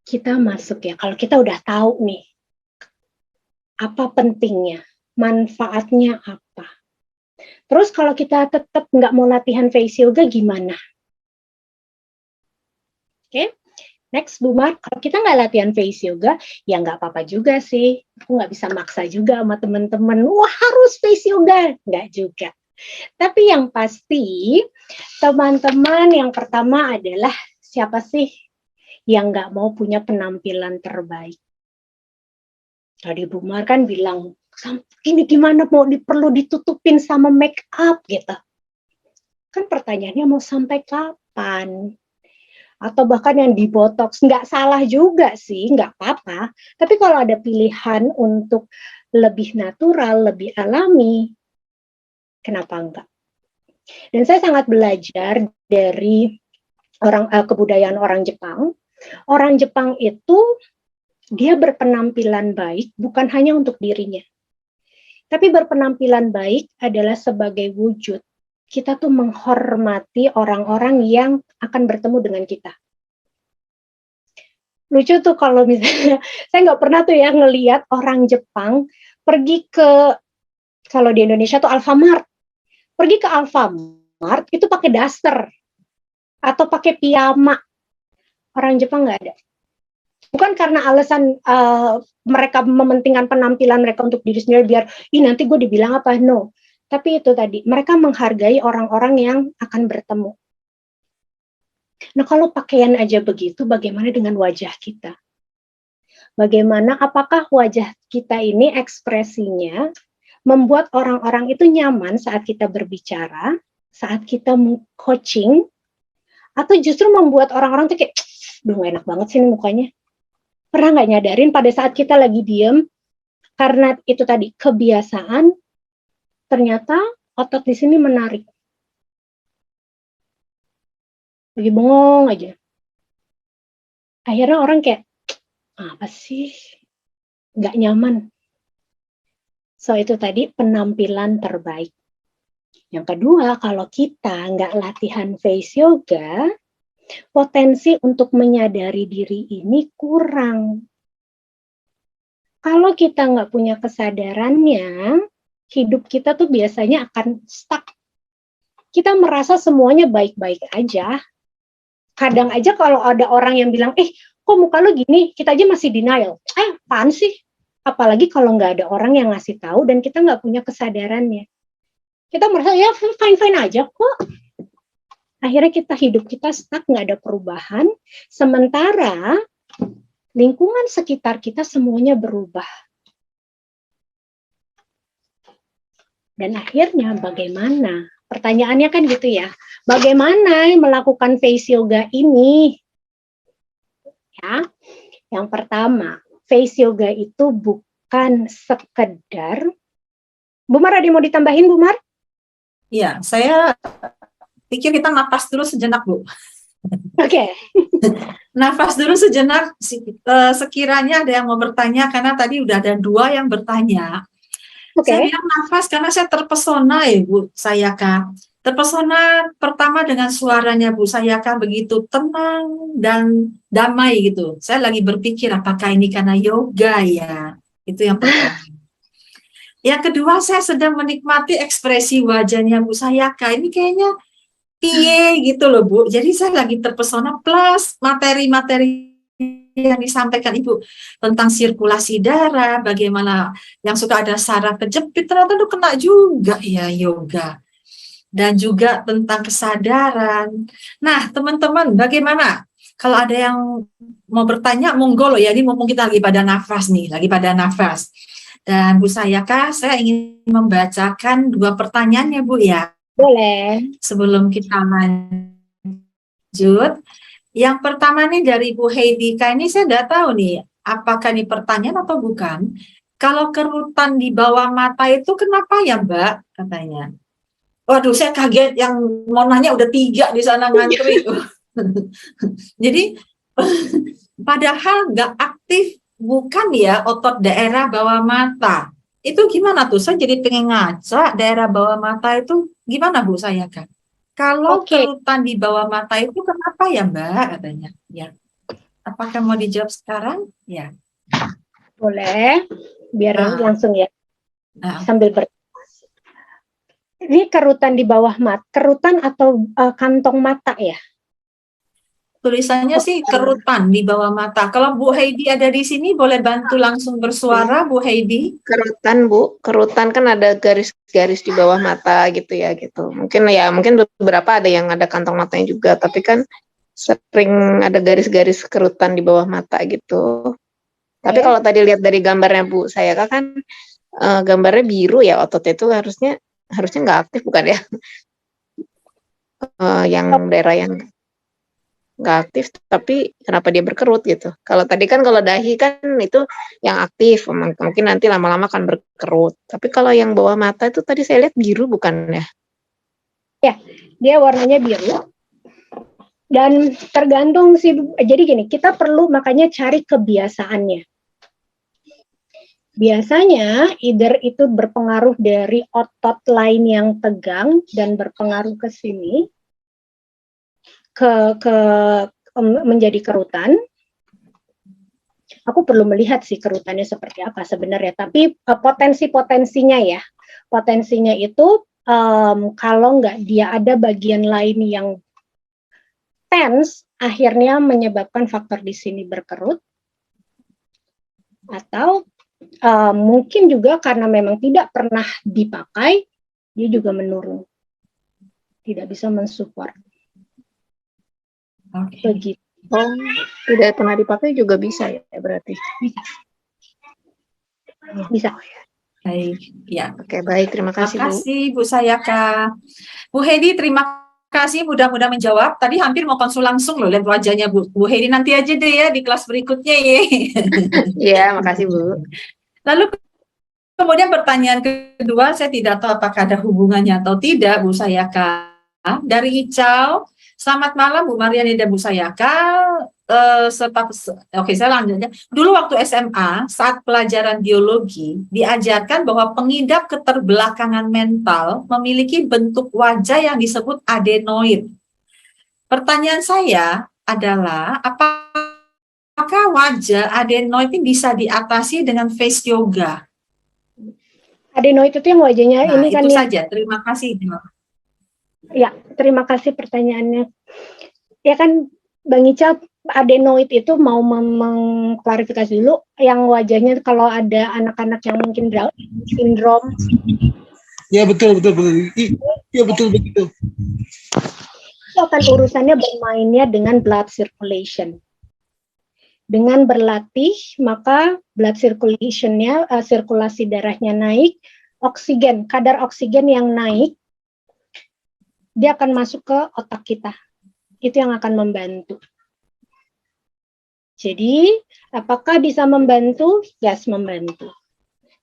Kita masuk ya, kalau kita udah tahu nih, apa pentingnya, manfaatnya apa. Terus kalau kita tetap nggak mau latihan face yoga gimana? Oke, next Bu Mar, kalau kita nggak latihan face yoga, ya nggak apa-apa juga sih. Aku nggak bisa maksa juga sama teman-teman, wah harus face yoga. Nggak juga. Tapi yang pasti, teman-teman yang pertama adalah siapa sih yang nggak mau punya penampilan terbaik? Tadi Bu Mar kan bilang, ini gimana mau perlu ditutupin sama make up gitu. Kan pertanyaannya mau sampai kapan? Atau bahkan yang dibotox, nggak salah juga sih, nggak apa-apa. Tapi kalau ada pilihan untuk lebih natural, lebih alami, kenapa enggak? Dan saya sangat belajar dari kebudayaan orang Jepang. Orang Jepang itu dia berpenampilan baik bukan hanya untuk dirinya, tapi berpenampilan baik adalah sebagai wujud kita tuh menghormati orang-orang yang akan bertemu dengan kita. Lucu tuh kalau misalnya, saya nggak pernah tuh ya ngelihat orang Jepang pergi ke, kalau di Indonesia tuh Alfamart, pergi ke Alfamart itu pakai daster atau pakai piyama. Orang Jepang nggak ada. Bukan karena alasan mereka mementingkan penampilan mereka untuk diri sendiri biar nanti gue dibilang apa, no. Tapi itu tadi, mereka menghargai orang-orang yang akan bertemu. Nah kalau pakaian aja begitu, bagaimana dengan wajah kita? Bagaimana, apakah wajah kita ini ekspresinya membuat orang-orang itu nyaman saat kita berbicara, saat kita coaching, atau justru membuat orang-orang tuh kayak, duh enak banget sih mukanya. Pernah nggak nyadarin pada saat kita lagi diem, karena itu tadi kebiasaan, ternyata otot di sini menarik. Lagi bengong aja. Akhirnya orang kayak, apa sih? Nggak nyaman. So itu tadi penampilan terbaik. Yang kedua, kalau kita nggak latihan face yoga, potensi untuk menyadari diri ini kurang. Kalau kita nggak punya kesadarannya, hidup kita tuh biasanya akan stuck. Kita merasa semuanya baik-baik aja. Kadang aja kalau ada orang yang bilang, kok muka lu gini, kita aja masih denial. Apaan sih? Apalagi kalau nggak ada orang yang ngasih tahu dan kita nggak punya kesadarannya. Kita merasa, ya fine-fine aja kok. Akhirnya hidup kita stuck, nggak ada perubahan, sementara lingkungan sekitar kita semuanya berubah. Dan akhirnya bagaimana? Pertanyaannya kan gitu ya, bagaimana melakukan face yoga ini? Ya, yang pertama, face yoga itu bukan sekedar, Bu Mar ada yang mau ditambahin Bu Mar? Iya, saya pikir kita napas dulu sejenak, Bu. Oke. Nafas dulu sejenak, sekiranya ada yang mau bertanya, karena tadi udah ada 2 yang bertanya. Saya bilang nafas karena saya terpesona ya Bu Sayaka. Terpesona pertama dengan suaranya Bu Sayaka begitu tenang dan damai gitu. Saya lagi berpikir apakah ini karena yoga ya? Itu yang pertama. Yang kedua, saya sedang menikmati ekspresi wajahnya Bu Sayaka. Ini kayaknya piye gitu loh Bu. Jadi saya lagi terpesona plus materi-materi yang disampaikan Ibu tentang sirkulasi darah, bagaimana yang suka ada saraf kejepit, ternyata itu kena juga ya yoga. Dan juga tentang kesadaran. Nah teman-teman, bagaimana Kalau ada yang mau bertanya, monggo loh ya, ini mumpung kita lagi pada nafas nih, lagi pada nafas. Dan Bu Sayaka, saya ingin membacakan 2 pertanyaan ya Bu ya, Boleh. sebelum kita lanjut. Yang pertama nih dari Bu Heidika, ini saya nggak tahu nih, apakah ini pertanyaan atau bukan. Kalau kerutan di bawah mata itu kenapa ya Mbak, katanya. Waduh, saya kaget, yang mau nanya udah 3 di sana ngantri. Jadi padahal nggak aktif, bukan ya, otot daerah bawah mata. Itu gimana tuh? Saya jadi pengen ngaca daerah bawah mata itu gimana Bu saya kan? Kalau Oke, kerutan di bawah mata itu kenapa ya Mbak, katanya. Ya. Apakah mau dijawab sekarang? Ya. boleh. Biar Ah, langsung ya, ah. sambil ini kerutan di bawah mata, kerutan atau kantong mata ya? Tulisannya Oh, sih kerutan di bawah mata. Kalau Bu Heidi ada di sini, boleh bantu langsung bersuara, Bu Heidi? Kerutan Bu, kerutan kan ada garis-garis di bawah mata gitu ya gitu. Mungkin beberapa ada yang ada kantong matanya juga, tapi kan sering ada garis-garis kerutan di bawah mata gitu. Tapi Oke. kalau tadi lihat dari gambarnya Bu saya kan gambarnya biru ya, ototnya itu harusnya nggak aktif bukan ya? Yang daerah yang nggak aktif, tapi kenapa dia berkerut gitu? Kalau tadi kan kalau dahi kan itu yang aktif, mungkin nanti lama-lama akan berkerut. Tapi kalau yang bawah mata itu tadi saya lihat biru bukan ya? Ya, dia warnanya biru. Dan tergantung sih, jadi gini, kita perlu makanya cari kebiasaannya. Biasanya either itu berpengaruh dari otot lain yang tegang dan berpengaruh ke sini, ke menjadi kerutan. Aku perlu melihat sih kerutannya seperti apa sebenarnya, tapi potensinya ya, potensinya itu kalau nggak dia ada bagian lain yang tense, akhirnya menyebabkan faktor di sini berkerut, atau mungkin juga karena memang tidak pernah dipakai, dia juga menurun, tidak bisa mensupport. Oke. Begitu. Oh, tidak pernah dipakai juga bisa ya berarti? Bisa. Baik, ya. Oke, baik. Terima Terima kasih Bu. kasih Bu Sayaka. Bu Hedi, terima kasih mudah-mudahan menjawab. Tadi hampir mau konsul langsung loh, lihat wajahnya Bu Hedi, nanti aja deh ya di kelas berikutnya ya. Iya, makasih Bu. Lalu kemudian pertanyaan kedua, saya tidak tahu apakah ada hubungannya atau tidak, Bu Sayaka. Dari Icau, selamat malam Bu Mariani dan Bu Sayaka. Oke, saya lanjut aja. Dulu waktu SMA, saat pelajaran biologi, diajarkan bahwa pengidap keterbelakangan mental memiliki bentuk wajah yang disebut adenoid. Pertanyaan saya adalah, apakah wajah adenoid ini bisa diatasi dengan face yoga? Adenoid itu yang wajahnya Nah, ini kan itu ya. saja. Terima kasih. Ya, terima kasih pertanyaannya. Ya kan, Bang Ica, adenoid itu mau mengklarifikasi dulu, yang wajahnya kalau ada anak-anak yang mungkin Down syndrome. Ya betul. Iya betul begitu. Itu akan urusannya bermainnya dengan blood circulation. Dengan berlatih, maka blood circulation-nya, sirkulasi darahnya naik, kadar oksigen yang naik, dia akan masuk ke otak kita. Itu yang akan membantu. Jadi, apakah bisa membantu? Yes, membantu.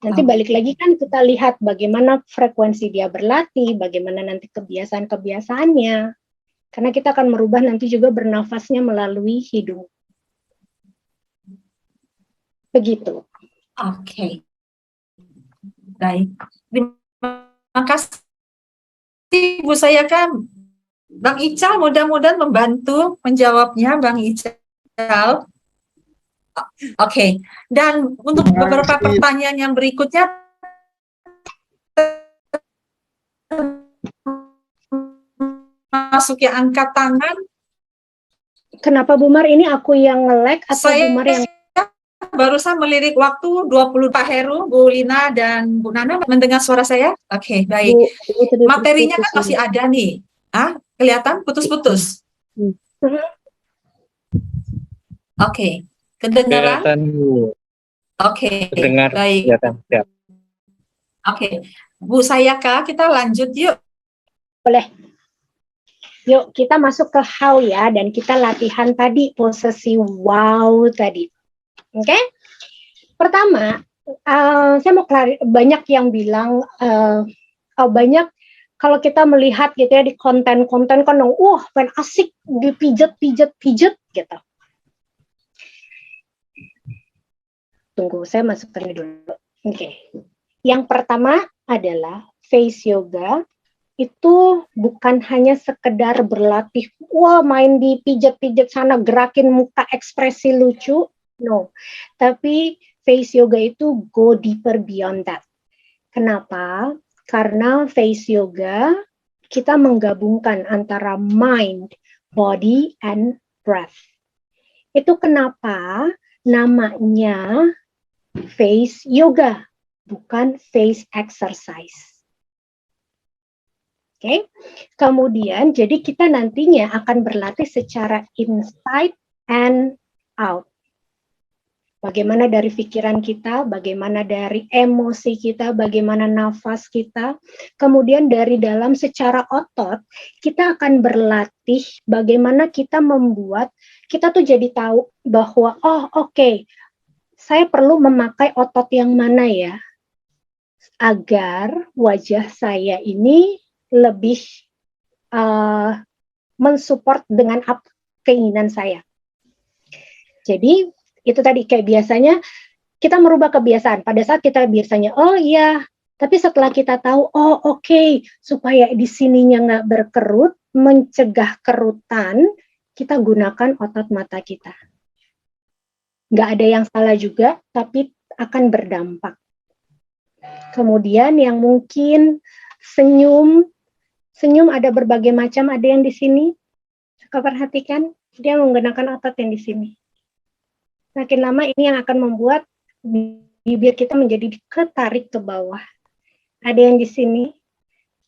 Nanti balik lagi kan kita lihat bagaimana frekuensi dia berlatih, bagaimana nanti kebiasaan-kebiasaannya. Karena kita akan merubah nanti juga bernafasnya melalui hidung. Begitu. Oke. Baik. Terima kasih Bu Sayaka. Bang Ical mudah-mudahan membantu menjawabnya, Bang Ical. Oke. Dan untuk beberapa pertanyaan yang berikutnya, masuk ya angkat tangan. Kenapa Bu Mar ini aku yang nge-lag atau Bu Mar yang... Barusan melirik waktu 20 Pak Heru, Bu Lina, dan Bu Nana mendengar suara saya? Oke, baik. Materinya kan masih ada nih. Kelihatan putus-putus. Oke, kedengaran? Kelihatan Bu. Oke, Terdengar baik. kelihatan. Siap. Oke, Bu Sayaka, kita lanjut yuk. Boleh. Yuk, kita masuk ke how ya, dan kita latihan tadi, posisi wow tadi. Oke? Pertama, saya mau banyak yang bilang, banyak kalau kita melihat gitu ya di konten-konten kan, wah, pengen asik, dipijat gitu. Tunggu, saya masukkan ini dulu. Oke. Yang pertama adalah face yoga. Itu bukan hanya sekedar berlatih, wah main di pijat-pijat sana, gerakin muka ekspresi lucu, no. Tapi face yoga itu go deeper beyond that. Kenapa? Karena face yoga kita menggabungkan antara mind, body, and breath. Itu kenapa namanya face yoga, bukan face exercise. Oke, kemudian jadi kita nantinya akan berlatih secara inside and out. Bagaimana dari pikiran kita, bagaimana dari emosi kita, bagaimana nafas kita, kemudian dari dalam secara otot, kita akan berlatih bagaimana kita membuat, kita tuh jadi tahu bahwa, oh oke, saya perlu memakai otot yang mana ya, agar wajah saya ini lebih mensupport dengan keinginan saya. Jadi itu tadi kayak biasanya kita merubah kebiasaan. Pada saat kita biasanya oh iya, tapi setelah kita tahu oh oke, supaya di sininya nggak berkerut, mencegah kerutan, kita gunakan otot mata kita. Nggak ada yang salah juga, tapi akan berdampak. Kemudian yang mungkin senyum ada berbagai macam, ada yang di sini. Suka perhatikan, dia menggunakan otot yang di sini. Makin lama ini yang akan membuat bibir kita menjadi ketarik ke bawah. Ada yang di sini,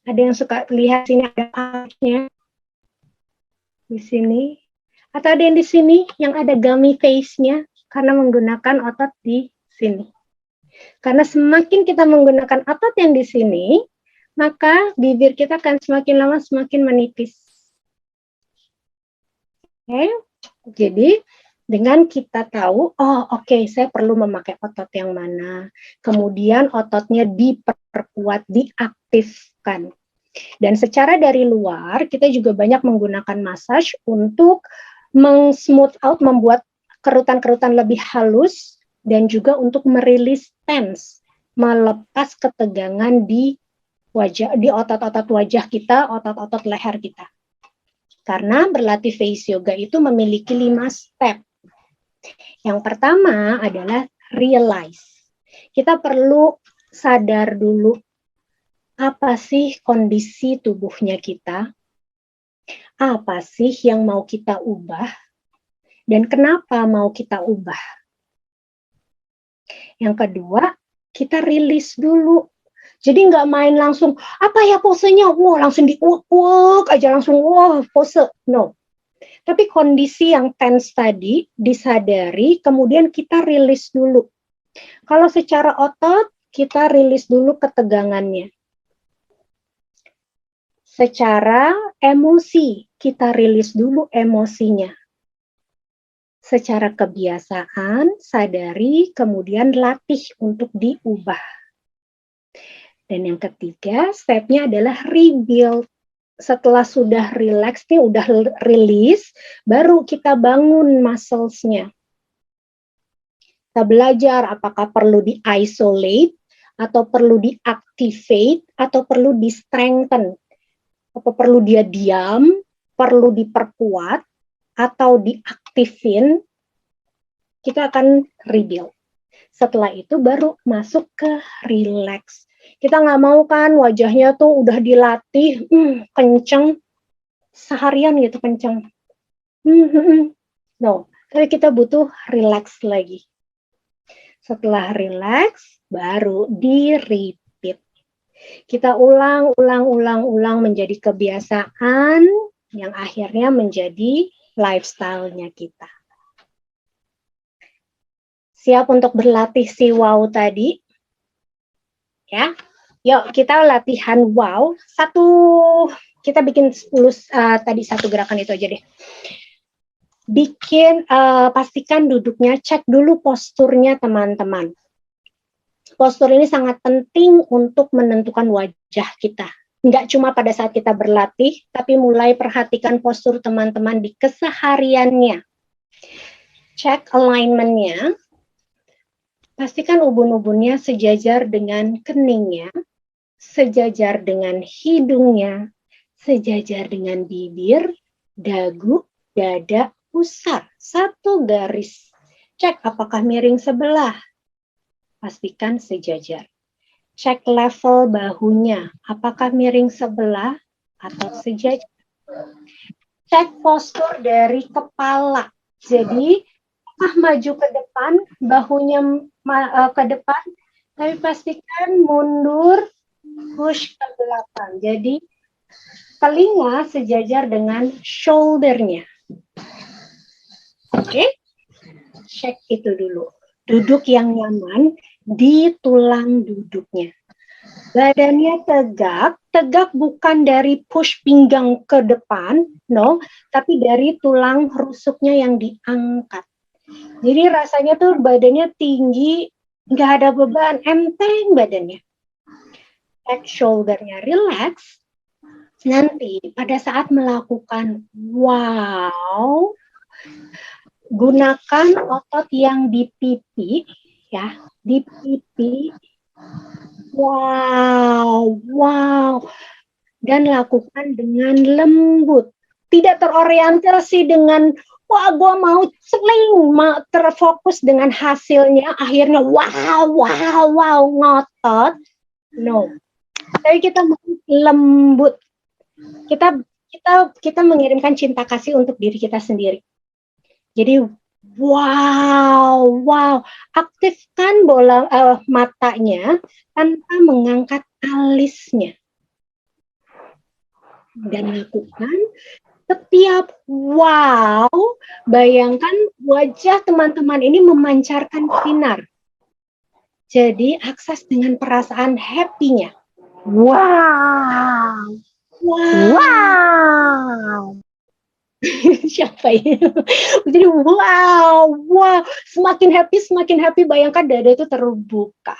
ada yang suka lihat sini ada archnya di sini, atau ada yang di sini yang ada gummy face-nya karena menggunakan otot di sini. Karena semakin kita menggunakan otot yang di sini, maka bibir kita akan semakin lama semakin menipis. Oke, jadi dengan kita tahu, oh oke, saya perlu memakai otot yang mana, kemudian ototnya diperkuat, diaktifkan. Dan secara dari luar, kita juga banyak menggunakan massage untuk meng-smooth out, membuat kerutan-kerutan lebih halus, dan juga untuk merilis tense, melepas ketegangan di wajah, di otot-otot wajah kita, otot-otot leher kita. Karena berlatih face yoga itu memiliki 5 step. Yang pertama adalah realize. Kita perlu sadar dulu apa sih kondisi tubuhnya kita, apa sih yang mau kita ubah, dan kenapa mau kita ubah. Yang kedua, kita rilis dulu. Jadi nggak main langsung, apa ya posenya, wah langsung diuak aja langsung, wah pose, no. Tapi kondisi yang tense tadi disadari, kemudian kita rilis dulu. Kalau secara otot, kita rilis dulu ketegangannya. Secara emosi, kita rilis dulu emosinya. Secara kebiasaan, sadari, kemudian latih untuk diubah. Dan yang ketiga, stepnya adalah rebuild. Setelah sudah relax nih, udah release, baru kita bangun muscles-nya. Kita belajar apakah perlu di-isolate, atau perlu di-activate, atau perlu di-strengthen. Apa perlu dia diam, perlu diperkuat, atau diaktifin, kita akan rebuild. Setelah itu baru masuk ke relax. Kita nggak mau kan wajahnya tuh udah dilatih, kenceng, seharian gitu kenceng. No, tapi kita butuh relax lagi. Setelah relax, baru di-repeat. Kita ulang menjadi kebiasaan yang akhirnya menjadi lifestyle-nya kita. Siap untuk berlatih si wow tadi? Ya. Yuk, kita latihan wow. Kita bikin 10 tadi satu gerakan itu aja deh. Pastikan duduknya, cek dulu posturnya teman-teman. Postur ini sangat penting untuk menentukan wajah kita. Nggak cuma pada saat kita berlatih, tapi mulai perhatikan postur teman-teman di kesehariannya. Cek alignment-nya. Pastikan ubun-ubunnya sejajar dengan keningnya, sejajar dengan hidungnya, sejajar dengan bibir, dagu, dada, pusar. Satu garis. Cek apakah miring sebelah. Pastikan sejajar. Cek level bahunya. Apakah miring sebelah atau sejajar. Cek postur dari kepala. Jadi, maju ke depan, bahunya ke depan, tapi pastikan mundur, push ke belakang. Jadi telinga sejajar dengan shoulder-nya. Oke? Cek itu dulu. Duduk yang nyaman di tulang duduknya. Badannya tegak bukan dari push pinggang ke depan, no, tapi dari tulang rusuknya yang diangkat. Jadi rasanya tuh badannya tinggi, nggak ada beban, enteng badannya. Back shoulder-nya relax. Nanti pada saat melakukan wow, gunakan otot yang di pipi, ya, di pipi. Wow, dan lakukan dengan lembut. Tidak terorientasi dengan wah, gue mau sling, terfokus dengan hasilnya, akhirnya wow, ngotot. No. Tapi kita mau lembut. Kita mengirimkan cinta kasih untuk diri kita sendiri. Jadi wow. Aktifkan matanya tanpa mengangkat alisnya. Dan lakukan setiap wow, bayangkan wajah teman-teman ini memancarkan sinar. Jadi akses dengan perasaan happy-nya. Wow. Siapa ya? Jadi wow. Semakin happy, bayangkan dada itu terbuka.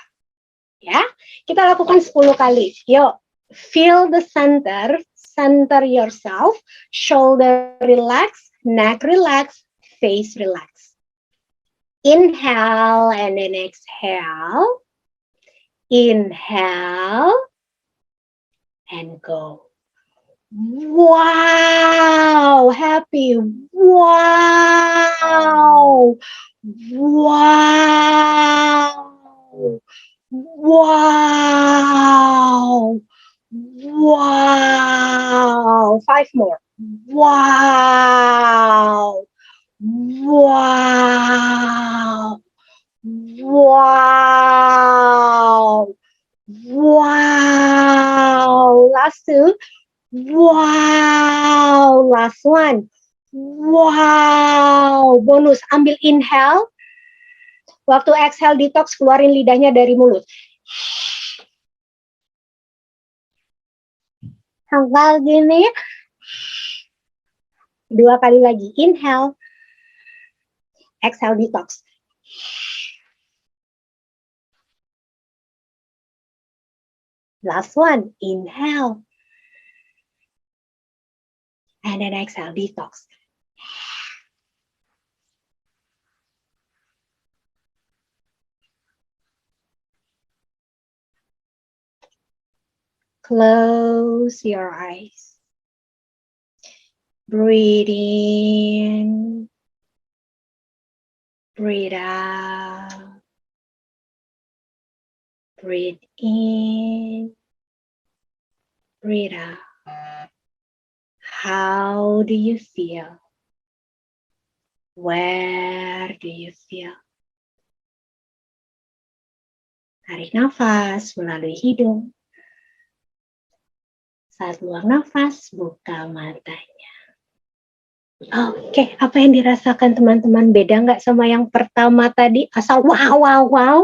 Ya, kita lakukan 10 kali. Yuk, feel the center yourself, shoulder relax, neck relax, face relax. Inhale and then exhale. Inhale and go. Wow, happy. Wow. 5 more. Wow. Last 2. Wow. Last 1. Wow. Bonus. Ambil inhale. Waktu exhale detox, keluarin lidahnya dari mulut. Hanggal gini. 2 kali lagi. Inhale. Exhale detox. Last one. Inhale. And then exhale detox. Close your eyes. Breathe in. Breathe out. Breathe in. Breathe out. How do you feel? Where do you feel? Tarik nafas melalui hidung. Saat buang nafas, buka matanya. Oke, apa yang dirasakan teman-teman beda nggak sama yang pertama tadi? Asal wow, wow, wow,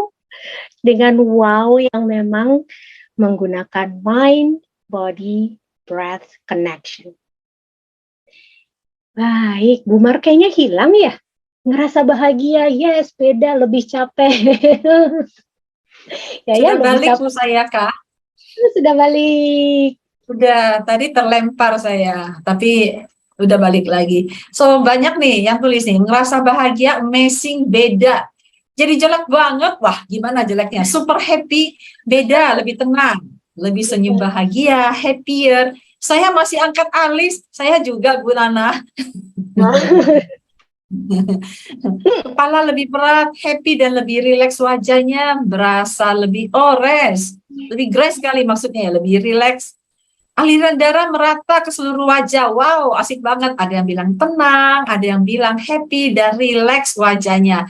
dengan wow yang memang menggunakan mind, body, breath, connection. Baik, Bu Mar kayaknya hilang ya? Ngerasa bahagia, yes, beda, lebih capek. Sudah Lebih balik capek, Bu Sayaka. sudah balik. Udah, tadi terlempar saya, tapi udah balik lagi. So, banyak nih yang tulis nih, ngerasa bahagia, amazing, beda. Jadi jelek banget, wah gimana jeleknya? Super happy, beda, lebih tenang, lebih senyum bahagia, happier. Saya masih angkat alis, saya juga Bu Nana. Kepala lebih berat, happy dan lebih rileks wajahnya, berasa lebih ores, lebih grace sekali maksudnya ya, lebih rileks. Aliran darah merata ke seluruh wajah. Wow, asik banget. Ada yang bilang tenang, ada yang bilang happy dan rileks wajahnya.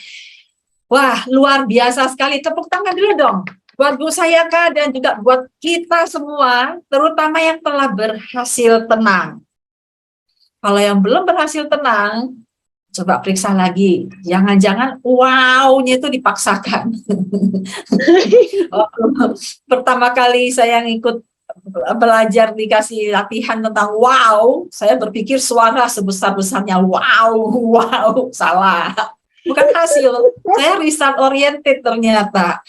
Wah, luar biasa sekali. Tepuk tangan dulu dong. Buat Bu Sayaka dan juga buat kita semua, terutama yang telah berhasil tenang. Kalau yang belum berhasil tenang, coba periksa lagi. Jangan-jangan wow-nya itu dipaksakan. Pertama kali saya ngikut belajar dikasih latihan tentang wow, saya berpikir suara sebesar-besarnya wow, wow, salah. Bukan hasil, saya result oriented ternyata.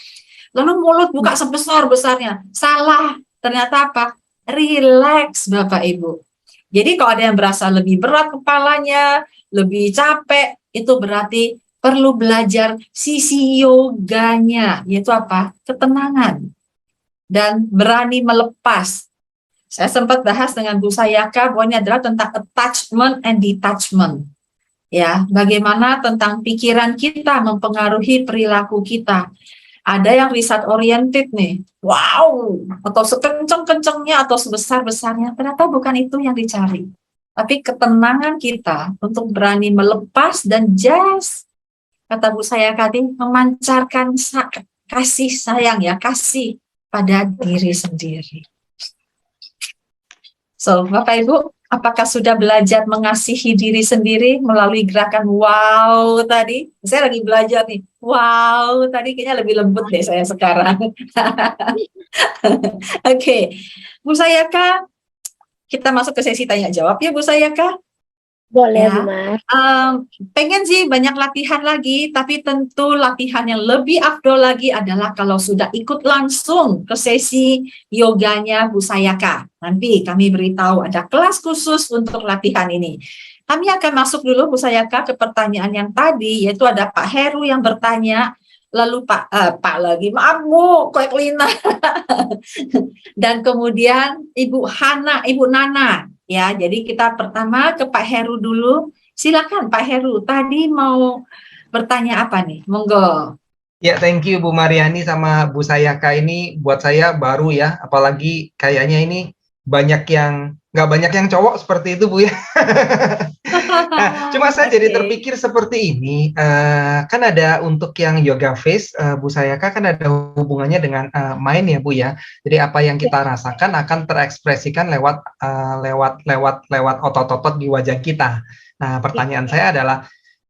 Lalu mulut buka sebesar-besarnya, salah. Ternyata apa? Relax Bapak Ibu. Jadi kalau ada yang berasa lebih berat kepalanya, lebih capek, itu berarti perlu belajar sisi yoganya, yaitu apa? Ketenangan dan berani melepas. Saya sempat bahas dengan Bu Sayaka bahwa ini adalah tentang attachment and detachment. Ya, bagaimana tentang pikiran kita mempengaruhi perilaku kita. Ada yang result oriented nih, wow, atau sekenceng-kencengnya atau sebesar-besarnya, ternyata bukan itu yang dicari. Tapi ketenangan kita untuk berani melepas dan just, kata Bu Sayaka tadi, memancarkan kasih sayang ya, kasih pada diri sendiri. So, Bapak Ibu, apakah sudah belajar mengasihi diri sendiri melalui gerakan wow tadi? Saya lagi belajar nih, wow tadi kayaknya lebih lembut deh saya sekarang. Oke, Bu Sayaka, kita masuk ke sesi tanya jawab ya Bu Sayaka. Boleh, Ya. Bu Mar. Pengen sih banyak latihan lagi, tapi tentu latihan yang lebih afdol lagi adalah kalau sudah ikut langsung ke sesi yoganya Bu Sayaka. Nanti kami beritahu ada kelas khusus untuk latihan ini. Kami akan masuk dulu Bu Sayaka ke pertanyaan yang tadi, yaitu ada Pak Heru yang bertanya, lalu Pak lagi, maaf Bu, Koek Lina. Dan kemudian Ibu Nana. Ya, jadi kita pertama ke Pak Heru dulu. Silakan Pak Heru, tadi mau bertanya apa nih? Monggo. Ya, thank you Bu Mariani sama Bu Sayaka, ini buat saya baru ya, apalagi kayaknya ini nggak banyak yang cowok seperti itu Bu ya. Nah, cuma saya jadi terpikir seperti ini, kan ada untuk yang yoga face, Bu Sayaka kan ada hubungannya dengan mind ya Bu ya. Jadi apa yang kita rasakan akan terekspresikan lewat otot-otot di wajah kita. Nah, pertanyaan saya adalah,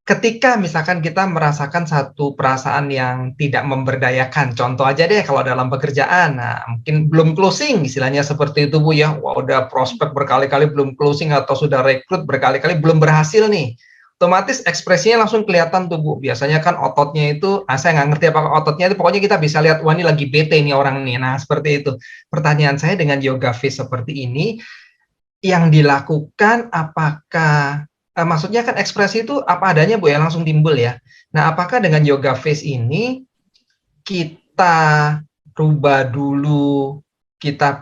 ketika misalkan kita merasakan satu perasaan yang tidak memberdayakan, contoh aja deh kalau dalam pekerjaan, nah mungkin belum closing, istilahnya seperti itu Bu ya, wah udah prospek berkali-kali belum closing atau sudah rekrut berkali-kali belum berhasil nih, otomatis ekspresinya langsung kelihatan tuh Bu. Biasanya kan ototnya itu, saya nggak ngerti apakah ototnya itu, pokoknya kita bisa lihat, wah ini lagi bete nih orang nih, nah seperti itu. Pertanyaan saya dengan yoga face seperti ini, yang dilakukan apakah maksudnya kan ekspresi itu apa adanya Bu ya, langsung timbul ya. Nah, apakah dengan yoga face ini kita rubah dulu, kita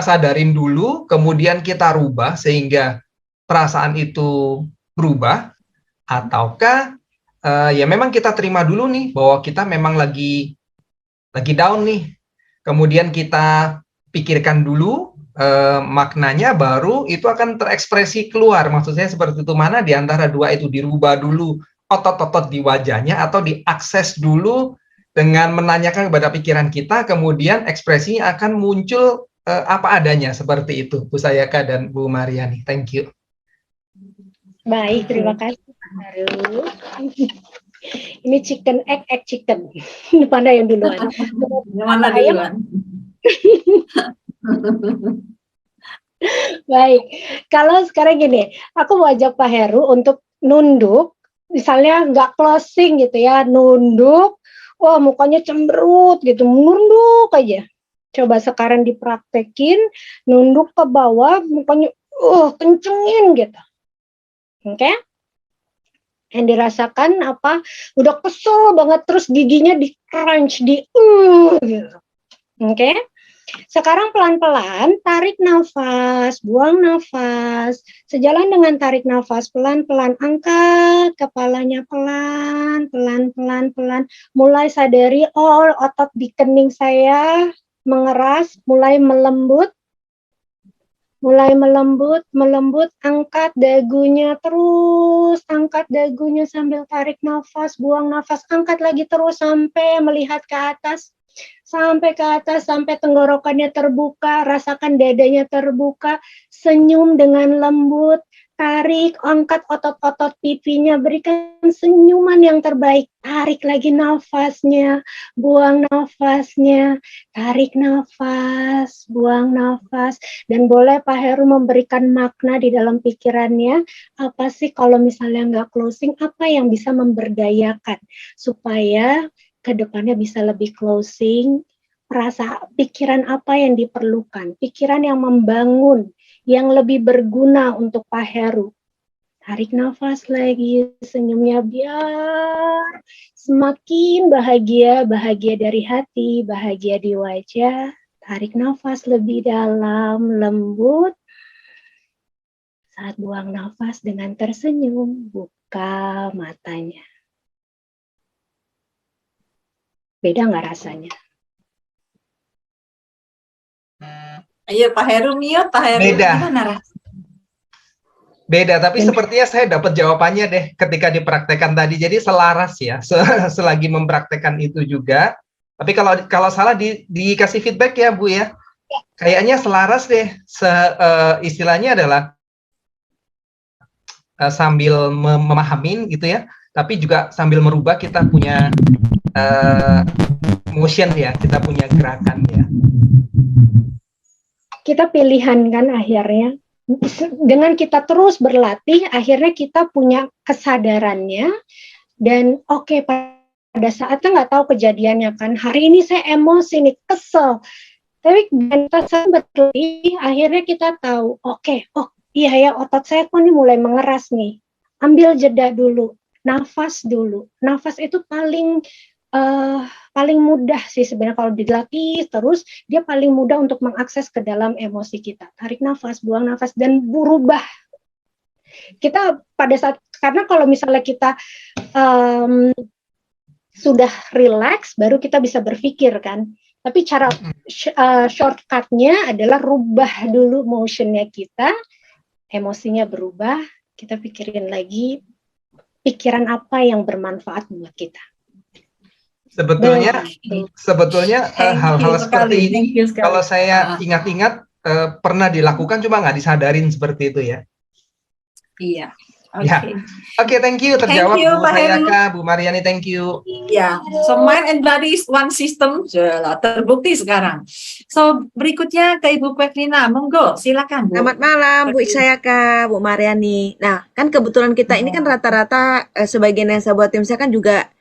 sadarin dulu, kemudian kita rubah sehingga perasaan itu berubah, ataukah ya memang kita terima dulu nih bahwa kita memang lagi down nih, kemudian kita pikirkan dulu maknanya, baru itu akan terekspresi keluar. Maksud saya seperti itu, mana di antara dua itu, dirubah dulu otot-otot di wajahnya atau diakses dulu dengan menanyakan kepada pikiran kita, kemudian ekspresinya akan muncul apa adanya, seperti itu Bu Sayaka dan Bu Mariani. Thank you. Baik, terima kasih Pak Heru. Ini chicken egg chicken. Mana yang duluan? Yang mana Ayam? duluan? Baik, kalau sekarang gini, aku mau ajak Pak Heru untuk nunduk, misalnya nggak closing gitu ya, nunduk, wah mukanya cemberut gitu, nunduk aja. Coba sekarang dipraktekin, nunduk ke bawah, mukanya kencengin gitu. Oke? Yang dirasakan apa? Udah kesel banget, terus giginya di crunch, di gitu. Oke? Sekarang pelan-pelan tarik nafas, buang nafas. Sejalan dengan tarik nafas, pelan-pelan angkat kepalanya, pelan, pelan, pelan, pelan. Mulai sadari, otot di kening saya mengeras, mulai melembut, melembut, angkat dagunya terus, angkat dagunya sambil tarik nafas, buang nafas, angkat lagi terus sampai melihat ke atas. Sampai ke atas, sampai tenggorokannya terbuka, rasakan dadanya terbuka, senyum dengan lembut, tarik, angkat otot-otot pipinya, berikan senyuman yang terbaik, tarik lagi nafasnya, buang nafasnya, tarik nafas, buang nafas, dan boleh Pak Heru memberikan makna di dalam pikirannya, apa sih kalau misalnya nggak closing, apa yang bisa memberdayakan, supaya kedepannya bisa lebih closing, pikiran apa yang diperlukan, pikiran yang membangun, yang lebih berguna untuk Pak Heru. Tarik nafas lagi, senyumnya biar semakin bahagia, bahagia dari hati, bahagia di wajah. Tarik nafas lebih dalam, lembut. Saat buang nafas dengan tersenyum, buka matanya. Beda nggak rasanya? Ayo Pak Heru, Mio, Pak Heru, Beda. gimana rasanya? Beda, tapi sepertinya saya dapat jawabannya deh ketika dipraktekkan tadi. Jadi selaras ya, selagi mempraktekkan itu juga. Tapi kalau salah dikasih feedback ya Bu ya. Kayaknya selaras deh. Istilahnya adalah sambil memahamin gitu ya. Tapi juga sambil merubah kita punya motion ya, kita punya gerakan ya. Kita pilihan kan akhirnya. Dengan kita terus berlatih, akhirnya kita punya kesadarannya. Dan oke, pada saatnya nggak tahu kejadiannya kan. Hari ini saya emosi nih, kesel. Tapi dengan kita berlatih, akhirnya kita tahu, iya ya, otot saya kok ini mulai mengeras nih. Ambil jeda dulu, nafas dulu. Nafas itu paling mudah sih sebenarnya kalau dilatih terus, dia paling mudah untuk mengakses ke dalam emosi kita. Tarik nafas, buang nafas, dan berubah. Kita pada saat, karena kalau misalnya kita sudah relax, baru kita bisa berpikir kan. Tapi cara shortcutnya adalah rubah dulu motionnya kita, emosinya berubah, kita pikirin lagi pikiran apa yang bermanfaat buat kita. Sebetulnya hal-hal seperti ini kalau saya ingat-ingat pernah dilakukan, cuma nggak disadarin seperti itu ya. Iya. Oke, thank you. Terjawab Thank you, Bu Pak Sayaka, Bu Mariani, thank you. Ya, so mind and body is one system, terbukti sekarang. So berikutnya ke Ibu Kweklina, monggo, silakan Bu. Selamat malam Bu Sayaka, Bu Mariani. Nah, kan kebetulan kita ini kan rata-rata sebagian yang saya buat tim saya kan juga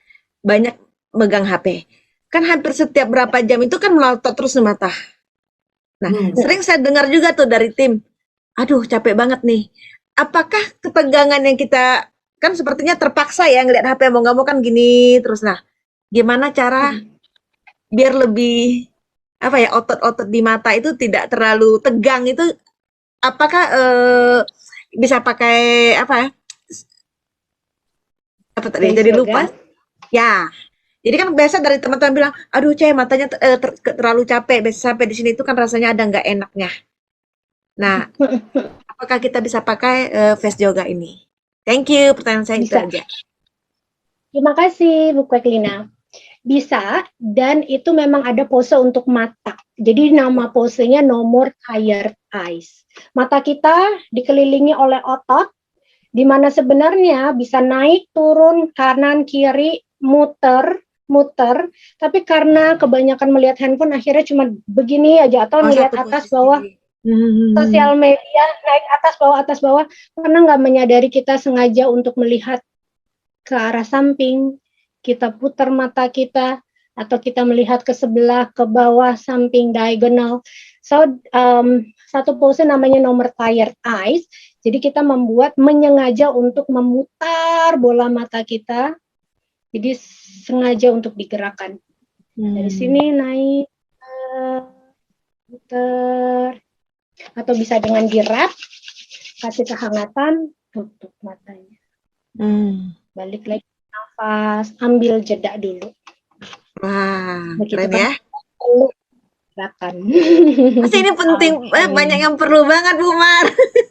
banyak megang HP. Kan hampir setiap berapa jam itu kan melotot terus mata. Nah, sering saya dengar juga tuh dari tim, aduh capek banget nih. Apakah ketegangan yang kita, kan sepertinya terpaksa ya ngeliat HP, mau nggak mau kan gini terus. Nah, gimana cara biar lebih, otot-otot di mata itu tidak terlalu tegang itu, apakah bisa pakai jadi lupa. Ya, jadi kan biasa dari teman-teman bilang, aduh matanya terlalu capek, sampai di sini itu kan rasanya ada nggak enaknya. Nah, apakah kita bisa pakai face yoga ini? Thank you, pertanyaan saya itu aja. Terima kasih Bu Kweklina. Bisa, dan itu memang ada pose untuk mata. Jadi nama posenya no more tired eyes. Mata kita dikelilingi oleh otot, Di mana sebenarnya bisa naik, turun, kanan, kiri, muter, tapi karena kebanyakan melihat handphone akhirnya cuma begini aja atau Oh, melihat satu atas posisi. bawah sosial media, naik atas bawah karena nggak menyadari kita sengaja untuk melihat ke arah samping, kita putar mata kita atau kita melihat ke sebelah, ke bawah, samping, diagonal. So satu pose namanya nomor tired eyes. Jadi kita menyengaja untuk memutar bola mata kita. Jadi sengaja untuk digerakkan. Dari sini naik, putar, atau bisa dengan dirap, kasih kehangatan, tutup matanya. Balik lagi nafas, ambil jeda dulu. Wah, Begitu keren kan? ya. Perlu gerakan. Pasti ini penting, banyak yang perlu banget Bu Mar.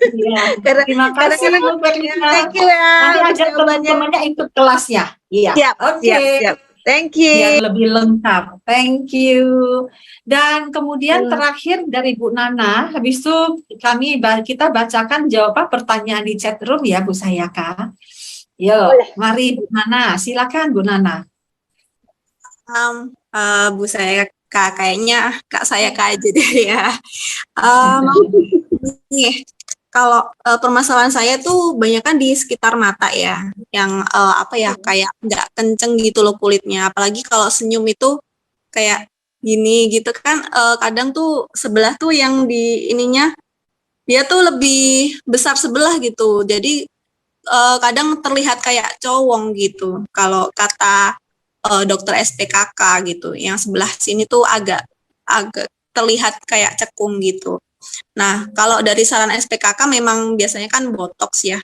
Iya. Karena Terima kasih kadang-kadang, Bu Felicia. thank you ya Nanti untuk ajak jawabannya. teman-temannya ikut kelasnya. Iya. Siap, Oke. siap. Thank you. Biar lebih lengkap. Thank you. Dan kemudian terakhir dari Bu Nana, habis itu kita bacakan jawaban pertanyaan di chat room ya Bu Sayaka. Yuk, mari Bu Nana, silakan Bu Nana. Bu saya kayaknya Kak saya aja deh ya. Nih, kalau permasalahan saya tuh banyak kan di sekitar mata ya, yang kayak nggak kenceng gitu loh kulitnya. Apalagi kalau senyum itu kayak gini gitu kan, kadang tuh sebelah tuh yang di ininya dia tuh lebih besar sebelah gitu. Jadi kadang terlihat kayak cowong gitu. Kalau kata dokter SPKK gitu, yang sebelah sini tuh agak terlihat kayak cekung gitu. Nah, kalau dari saran SPKK memang biasanya kan botox ya.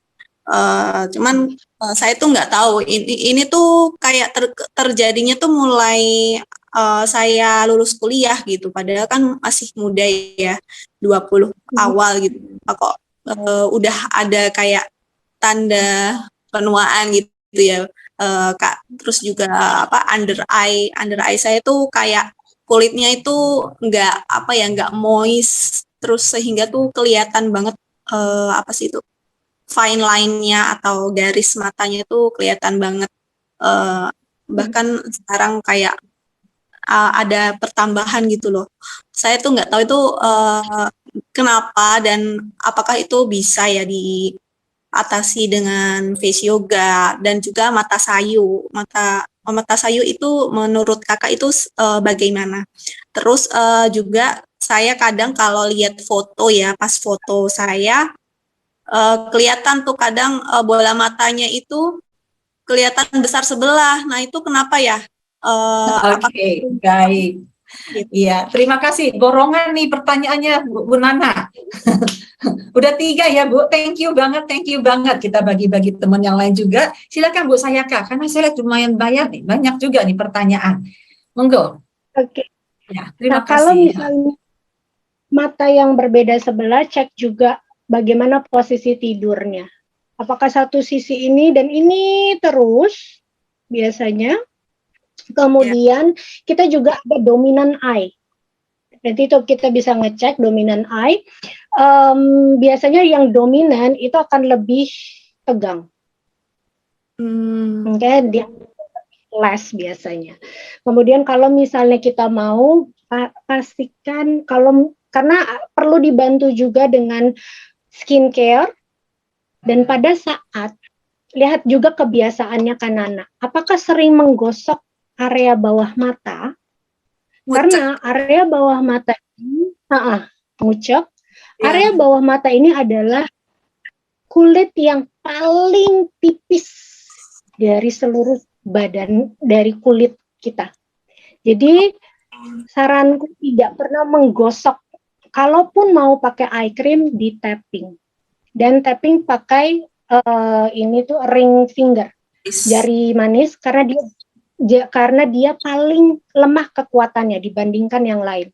Cuman saya tuh nggak tahu ini tuh kayak terjadinya tuh mulai saya lulus kuliah gitu. Padahal kan masih muda ya, 20 awal gitu. Kok udah ada kayak tanda penuaan gitu ya, Kak. Terus juga under eye saya tuh kayak kulitnya itu nggak moist, terus sehingga tuh kelihatan banget itu fine line-nya atau garis matanya tuh kelihatan banget, bahkan sekarang kayak ada pertambahan gitu loh. Saya tuh nggak tahu itu kenapa dan apakah itu bisa ya diatasi dengan face yoga dan juga mata sayu. Mata sayu itu menurut Kakak itu bagaimana? Terus juga saya kadang kalau lihat foto ya, pas foto saya kelihatan tuh kadang bola matanya itu kelihatan besar sebelah. Nah itu kenapa ya? Oke, baik. Iya, terima kasih. Borongan nih pertanyaannya Bu Nana. Udah 3 ya Bu, thank you banget. Kita bagi-bagi teman yang lain juga. Silakan Bu Sayaka, karena saya lihat lumayan banyak juga nih pertanyaan. Monggo. Oke. Ya, terima kasih. Kalau misalnya mata yang berbeda sebelah, cek juga bagaimana posisi tidurnya. Apakah satu sisi ini dan ini terus biasanya. Kemudian kita juga ada dominant eye. Nanti itu kita bisa ngecek dominant eye. Biasanya yang dominan itu akan lebih tegang. Dia less biasanya. Kemudian kalau misalnya kita mau pastikan karena perlu dibantu juga dengan skincare dan pada saat lihat juga kebiasaannya Kanana. Apakah sering menggosok area bawah mata? Karena area bawah mata ini ngucek. Area bawah mata ini adalah kulit yang paling tipis dari seluruh badan, dari kulit kita. Jadi saranku tidak pernah menggosok. Kalaupun mau pakai eye cream, di tapping. Dan tapping pakai ini tuh ring finger, jari manis, karena dia paling lemah kekuatannya dibandingkan yang lain.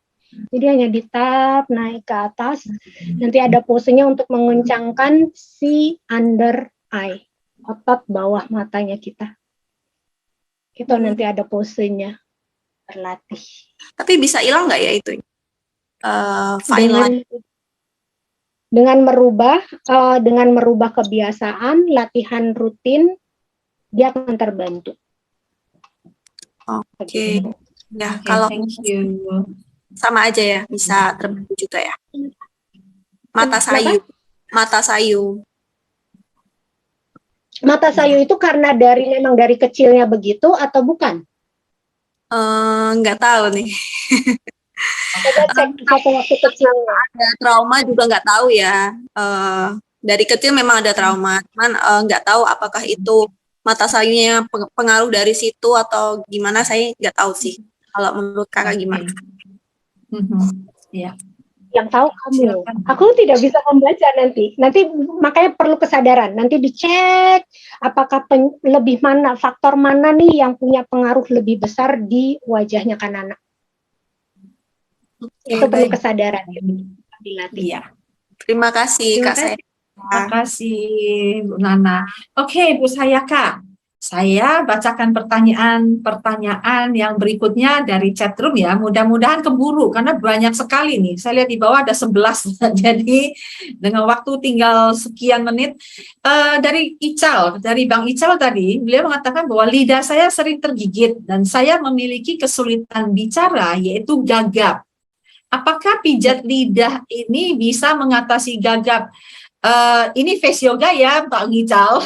Jadi hanya ditap naik ke atas. Nanti ada posenya untuk mengencangkan si under eye, otot bawah matanya kita. Itu nanti ada posenya berlatih. Tapi bisa hilang nggak ya itu? Fine line. Dengan merubah kebiasaan, latihan rutin, dia akan terbantu. Oke. Ya, Oke, kalau thank you. sama aja ya, bisa terbantu juga ya. Mata Kenapa? sayu. Mata sayu. Mata sayu itu karena memang dari kecilnya begitu atau bukan? Nggak tahu nih. Coba cek foto waktu kecilnya. Ada trauma juga nggak tahu ya. Dari kecil memang ada trauma, cuman nggak tahu apakah itu mata sayunya pengaruh dari situ atau gimana, saya nggak tahu sih. Kalau menurut kakak gimana? Ya. Yang tahu kamu. Silakan. Aku tidak bisa membaca nanti. Nanti makanya perlu kesadaran. Nanti dicek apakah lebih mana, faktor mana nih yang punya pengaruh lebih besar di wajahnya kan anak. Itu perlu baik. kesadaran ya, dilatih. Iya. Terima kasih Terima Kak kasih. saya. Terima kasih Bu Nana. Oke, Bu Sayaka. Saya bacakan pertanyaan yang berikutnya dari chat room ya. Mudah-mudahan keburu karena banyak sekali nih. Saya lihat di bawah ada 11. Jadi dengan waktu tinggal sekian menit. Dari Ical, dari Bang Ical tadi, beliau mengatakan bahwa lidah saya sering tergigit dan saya memiliki kesulitan bicara yaitu gagap. Apakah pijat lidah ini bisa mengatasi gagap? Ini face yoga ya, Pak Ical.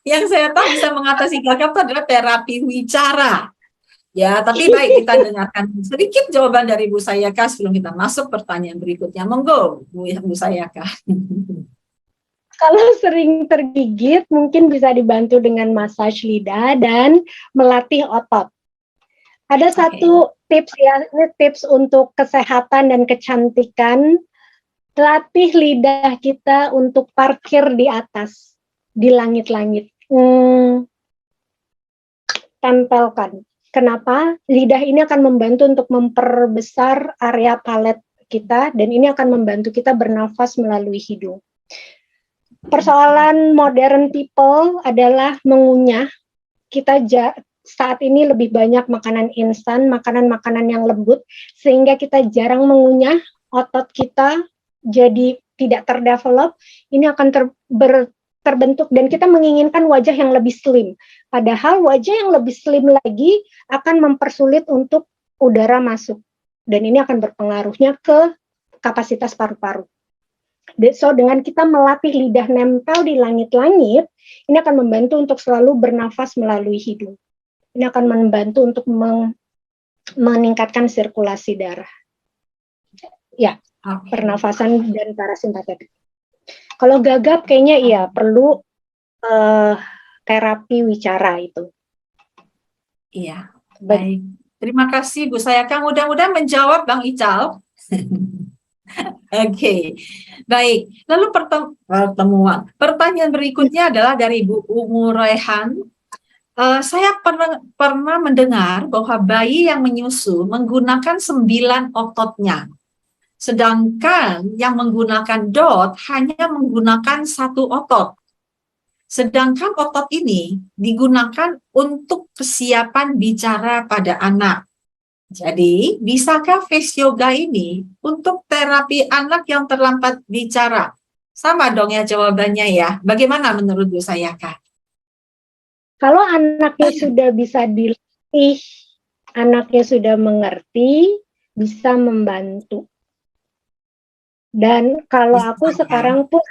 Yang saya tahu bisa mengatasi gagap itu adalah terapi wicara. Ya, tapi baik kita dengarkan sedikit jawaban dari Bu Sayaka sebelum kita masuk pertanyaan berikutnya. Monggo, Bu Sayaka. Kalau sering tergigit, mungkin bisa dibantu dengan massage lidah dan melatih otot. Ada satu tips ya, ini tips untuk kesehatan dan kecantikan. Latih lidah kita untuk parkir di atas, di langit-langit. Tempelkan. Kenapa? Lidah ini akan membantu untuk memperbesar area palet kita, dan ini akan membantu kita bernafas melalui hidung. Persoalan modern people adalah mengunyah. Kita saat ini lebih banyak makanan instan, makanan-makanan yang lembut, sehingga kita jarang mengunyah, otot kita jadi tidak terdevelop, ini akan terbentuk dan kita menginginkan wajah yang lebih slim. Padahal wajah yang lebih slim lagi akan mempersulit untuk udara masuk. Dan ini akan berpengaruhnya ke kapasitas paru-paru. So, dengan kita melatih lidah nempel di langit-langit, ini akan membantu untuk selalu bernafas melalui hidung. Ini akan membantu untuk meningkatkan sirkulasi darah. Ya, pernafasan dan parasimpatetik. Kalau gagap kayaknya iya perlu terapi wicara itu. Iya, baik. Terima kasih Bu Sayaka. Mudah-mudahan menjawab Bang Ical. Oke, baik. Lalu pertanyaan berikutnya adalah dari Bu Umu Rehan. Saya pernah mendengar bahwa bayi yang menyusu menggunakan 9 ototnya. Sedangkan yang menggunakan DOT hanya menggunakan 1 otot. Sedangkan otot ini digunakan untuk kesiapan bicara pada anak. Jadi, bisakah face yoga ini untuk terapi anak yang terlambat bicara? Sama dong ya jawabannya ya. Bagaimana menurut Bu Sayaka? Kalau anaknya sudah bisa dilatih, anaknya sudah mengerti, bisa membantu. Dan kalau aku sekarang pun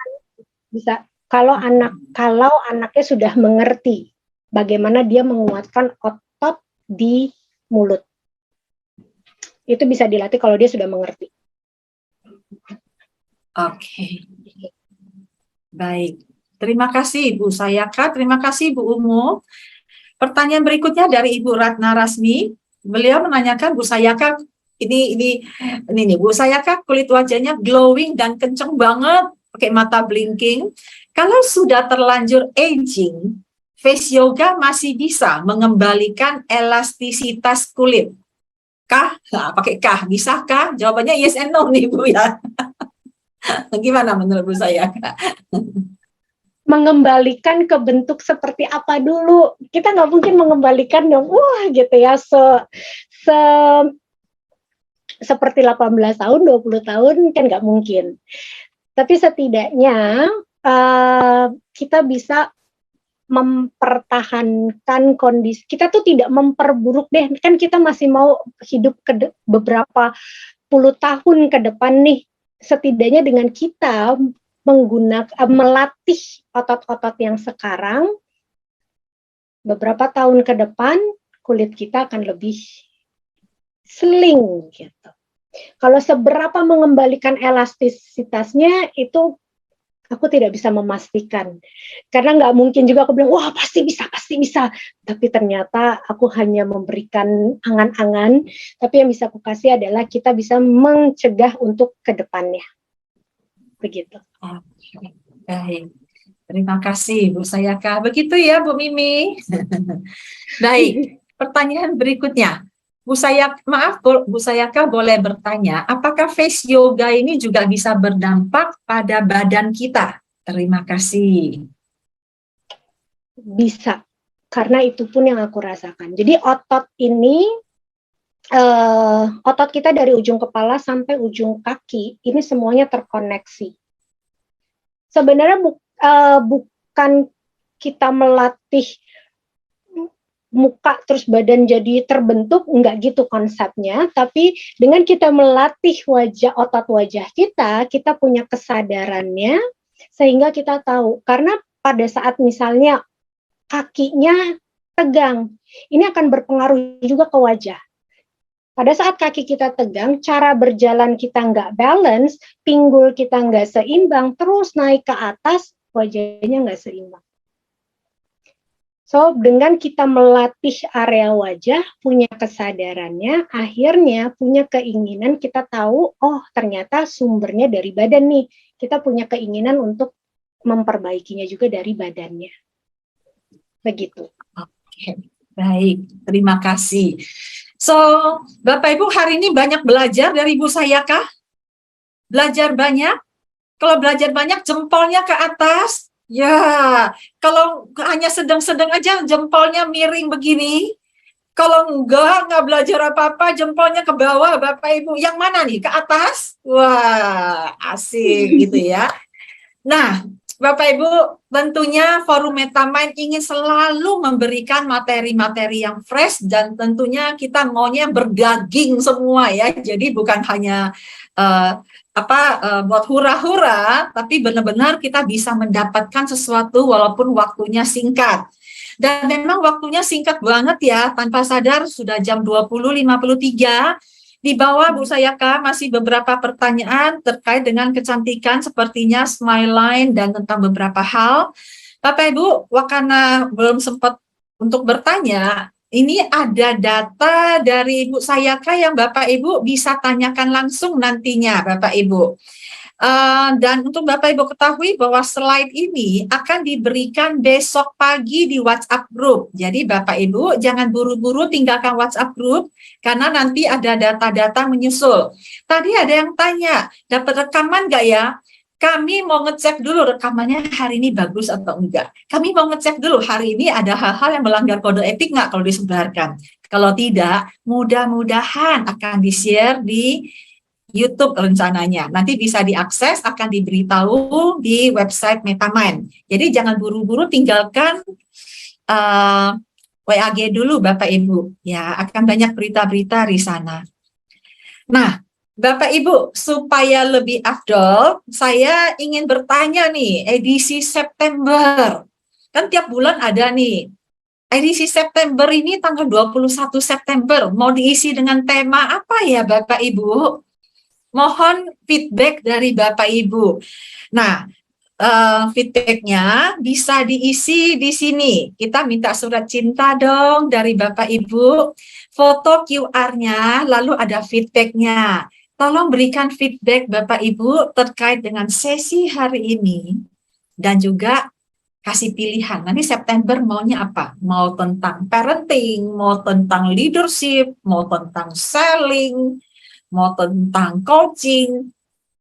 bisa, kalau anaknya sudah mengerti bagaimana dia menguatkan otot di mulut, itu bisa dilatih kalau dia sudah mengerti. Oke. Baik. Terima kasih Bu Sayaka, terima kasih Bu Umu. Pertanyaan berikutnya dari Ibu Ratna Rasmi. Beliau menanyakan Bu Sayaka, ini nih Bu Sayaka, kulit wajahnya glowing dan kenceng banget, pakai mata blinking. Kalau sudah terlanjur aging, face yoga masih bisa mengembalikan elastisitas kulit. Pakai bisakah? Jawabannya yes and no nih Bu ya. Gimana menurut Bu Sayaka? Mengembalikan ke bentuk seperti apa dulu? Kita nggak mungkin mengembalikan dong, wah gitu ya, seperti 18 tahun, 20 tahun kan nggak mungkin. Tapi setidaknya kita bisa mempertahankan kondisi. Kita tuh tidak memperburuk deh, kan kita masih mau hidup beberapa puluh tahun ke depan nih. Setidaknya dengan kita melatih otot-otot yang sekarang, beberapa tahun ke depan kulit kita akan lebih sling gitu. Kalau seberapa mengembalikan elastisitasnya itu aku tidak bisa memastikan, karena nggak mungkin juga aku bilang wah pasti bisa, tapi ternyata aku hanya memberikan angan-angan, tapi yang bisa aku kasih adalah kita bisa mencegah untuk kedepannya, begitu. Baik, terima kasih Bu Sayaka. Begitu ya Bu Mimi. Baik, pertanyaan berikutnya. Bu Sayaka boleh bertanya, apakah face yoga ini juga bisa berdampak pada badan kita? Terima kasih. Bisa, karena itu pun yang aku rasakan. Jadi otot ini, otot kita dari ujung kepala sampai ujung kaki, ini semuanya terkoneksi. Sebenarnya bukan kita melatih muka terus badan jadi terbentuk, enggak gitu konsepnya, tapi dengan kita melatih otot wajah kita punya kesadarannya sehingga kita tahu. Karena pada saat misalnya kakinya tegang, ini akan berpengaruh juga ke wajah. Pada saat kaki kita tegang, cara berjalan kita nggak balance, pinggul kita nggak seimbang, terus naik ke atas, wajahnya nggak seimbang. So, dengan kita melatih area wajah, punya kesadarannya, akhirnya punya keinginan kita tahu, oh ternyata sumbernya dari badan nih. Kita punya keinginan untuk memperbaikinya juga dari badannya. Begitu. Oke, baik. Terima kasih. So, Bapak Ibu hari ini banyak belajar dari Ibu Sayaka? Belajar banyak? Kalau belajar banyak, jempolnya ke atas. Ya, kalau hanya sedang-sedang aja jempolnya miring begini. Kalau enggak belajar apa-apa, jempolnya ke bawah, Bapak Ibu. Yang mana nih? Ke atas? Wah, asik gitu ya. Nah, Bapak Ibu, tentunya Forum Metamind ingin selalu memberikan materi-materi yang fresh dan tentunya kita maunya berdaging semua ya. Jadi bukan hanya buat hura-hura, tapi benar-benar kita bisa mendapatkan sesuatu walaupun waktunya singkat. Dan memang waktunya singkat banget ya, tanpa sadar sudah jam 20.53. Di bawah Bu Sayaka masih beberapa pertanyaan terkait dengan kecantikan sepertinya smile line dan tentang beberapa hal. Bapak Ibu, karena belum sempat untuk bertanya, ini ada data dari Bu Sayaka yang Bapak Ibu bisa tanyakan langsung nantinya Bapak Ibu. Dan untuk Bapak Ibu ketahui bahwa slide ini akan diberikan besok pagi di WhatsApp group. Jadi Bapak Ibu jangan buru-buru tinggalkan WhatsApp group karena nanti ada data-data menyusul. Tadi ada yang tanya, dapat rekaman nggak ya? Kami mau ngecek dulu rekamannya hari ini bagus atau enggak. Kami mau ngecek dulu hari ini ada hal-hal yang melanggar kode etik nggak kalau disebarkan. Kalau tidak, mudah-mudahan akan di-share di YouTube rencananya. Nanti bisa diakses, akan diberitahu di website Metamind. Jadi jangan buru-buru tinggalkan WAG dulu Bapak Ibu. Ya, akan banyak berita-berita di sana. Nah, Bapak Ibu, supaya lebih afdol, saya ingin bertanya nih, edisi September. Kan tiap bulan ada nih. Edisi September ini tanggal 21 September. Mau diisi dengan tema apa ya Bapak Ibu? Mohon feedback dari Bapak Ibu. Nah, feedbacknya bisa diisi di sini. Kita minta surat cinta dong dari Bapak Ibu. Foto QR-nya, lalu ada feedbacknya. Tolong berikan feedback Bapak Ibu terkait dengan sesi hari ini. Dan juga kasih pilihan. Nanti September maunya apa? Mau tentang parenting, mau tentang leadership, mau tentang selling, mau tentang coaching,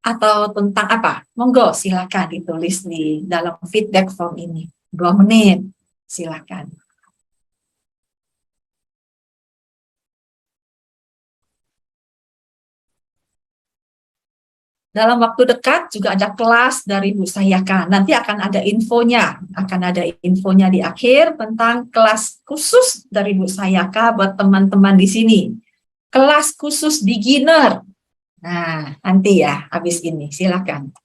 atau tentang apa? Monggo silakan ditulis di dalam feedback form ini. 2 menit, silakan. dalam waktu dekat juga ada kelas dari Bu Sayaka. Nanti akan ada infonya di akhir tentang kelas khusus dari Bu Sayaka buat teman-teman di sini. Kelas khusus beginner. Nah, nanti ya habis ini, silakan.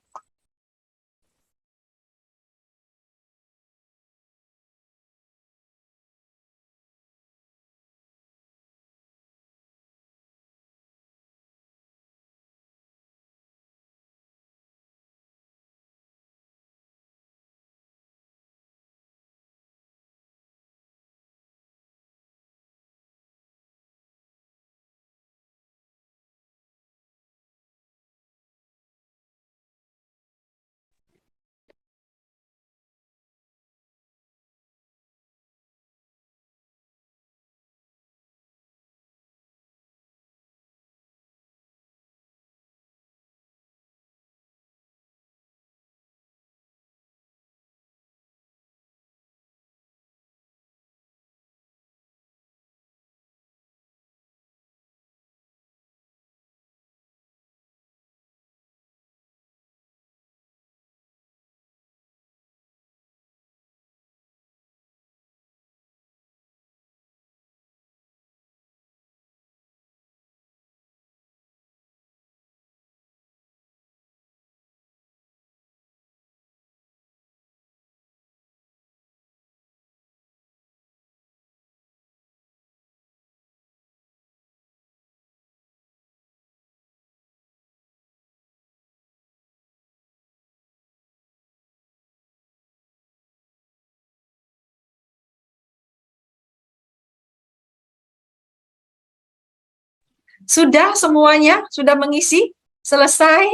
Sudah semuanya? Sudah mengisi? Selesai?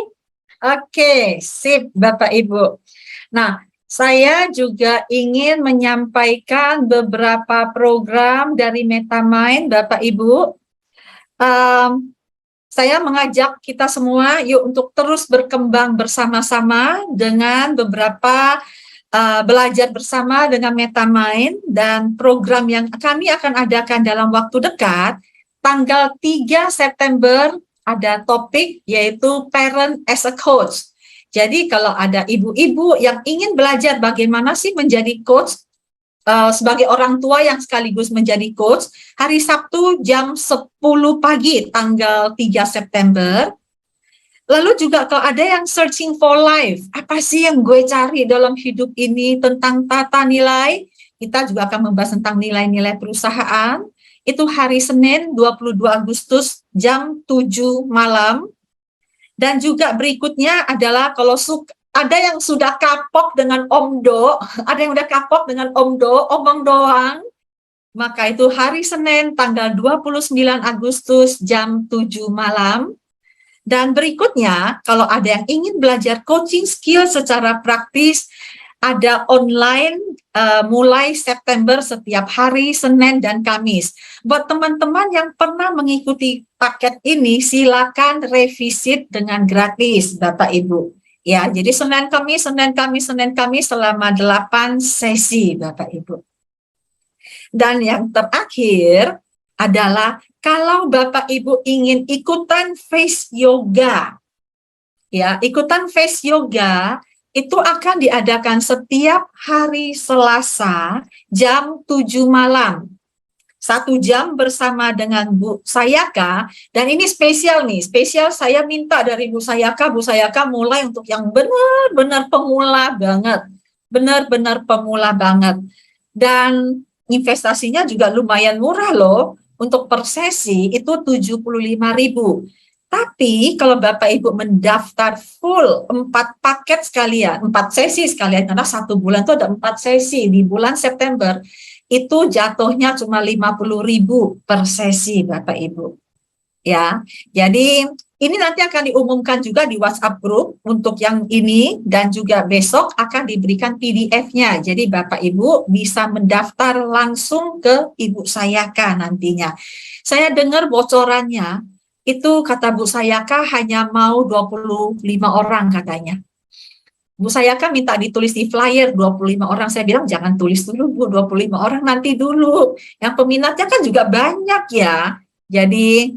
Oke, sip Bapak Ibu. Nah, saya juga ingin menyampaikan beberapa program dari MetaMind Bapak Ibu. Saya mengajak kita semua yuk untuk terus berkembang bersama-sama dengan beberapa belajar bersama dengan MetaMind, dan program yang kami akan adakan dalam waktu dekat tanggal 3 September ada topik yaitu Parent as a Coach. Jadi kalau ada ibu-ibu yang ingin belajar bagaimana sih menjadi coach, sebagai orang tua yang sekaligus menjadi coach, hari Sabtu jam 10 pagi tanggal 3 September. Lalu juga kalau ada yang searching for life, apa sih yang gue cari dalam hidup ini tentang tata nilai, kita juga akan membahas tentang nilai-nilai perusahaan. Itu hari Senin 22 Agustus jam 7 malam. Dan juga berikutnya adalah kalau ada yang sudah kapok dengan Omdo, ada yang udah kapok dengan Omdo, omong doang, maka itu hari Senin tanggal 29 Agustus jam 7 malam. Dan berikutnya, kalau ada yang ingin belajar coaching skill secara praktis, ada online mulai September setiap hari Senin dan Kamis. Buat teman-teman yang pernah mengikuti paket ini, silakan revisit dengan gratis, Bapak Ibu. Ya, jadi Senin Kamis selama 8 sesi, Bapak Ibu. Dan yang terakhir adalah kalau Bapak Ibu ingin ikutan face yoga, ya, ikutan face yoga itu akan diadakan setiap hari Selasa jam 7 malam. 1 jam bersama dengan Bu Sayaka, dan ini spesial nih, saya minta dari Bu Sayaka mulai untuk yang benar-benar pemula banget, dan investasinya juga lumayan murah loh, untuk per sesi itu 75.000. Tapi kalau Bapak Ibu mendaftar full 4 paket sekalian, 4 sesi sekalian, karena 1 bulan itu ada 4 sesi, di bulan September itu jatuhnya cuma 50.000 per sesi, Bapak Ibu. Ya, jadi ini nanti akan diumumkan juga di WhatsApp group untuk yang ini, dan juga besok akan diberikan PDF-nya. Jadi Bapak Ibu bisa mendaftar langsung ke Ibu Sayaka nantinya. Saya dengar bocorannya, itu kata Bu Sayaka hanya mau 25 orang katanya. Bu Sayaka minta ditulis di flyer 25 orang. Saya bilang jangan tulis dulu Bu, 25 orang nanti dulu. Yang peminatnya kan juga banyak ya. Jadi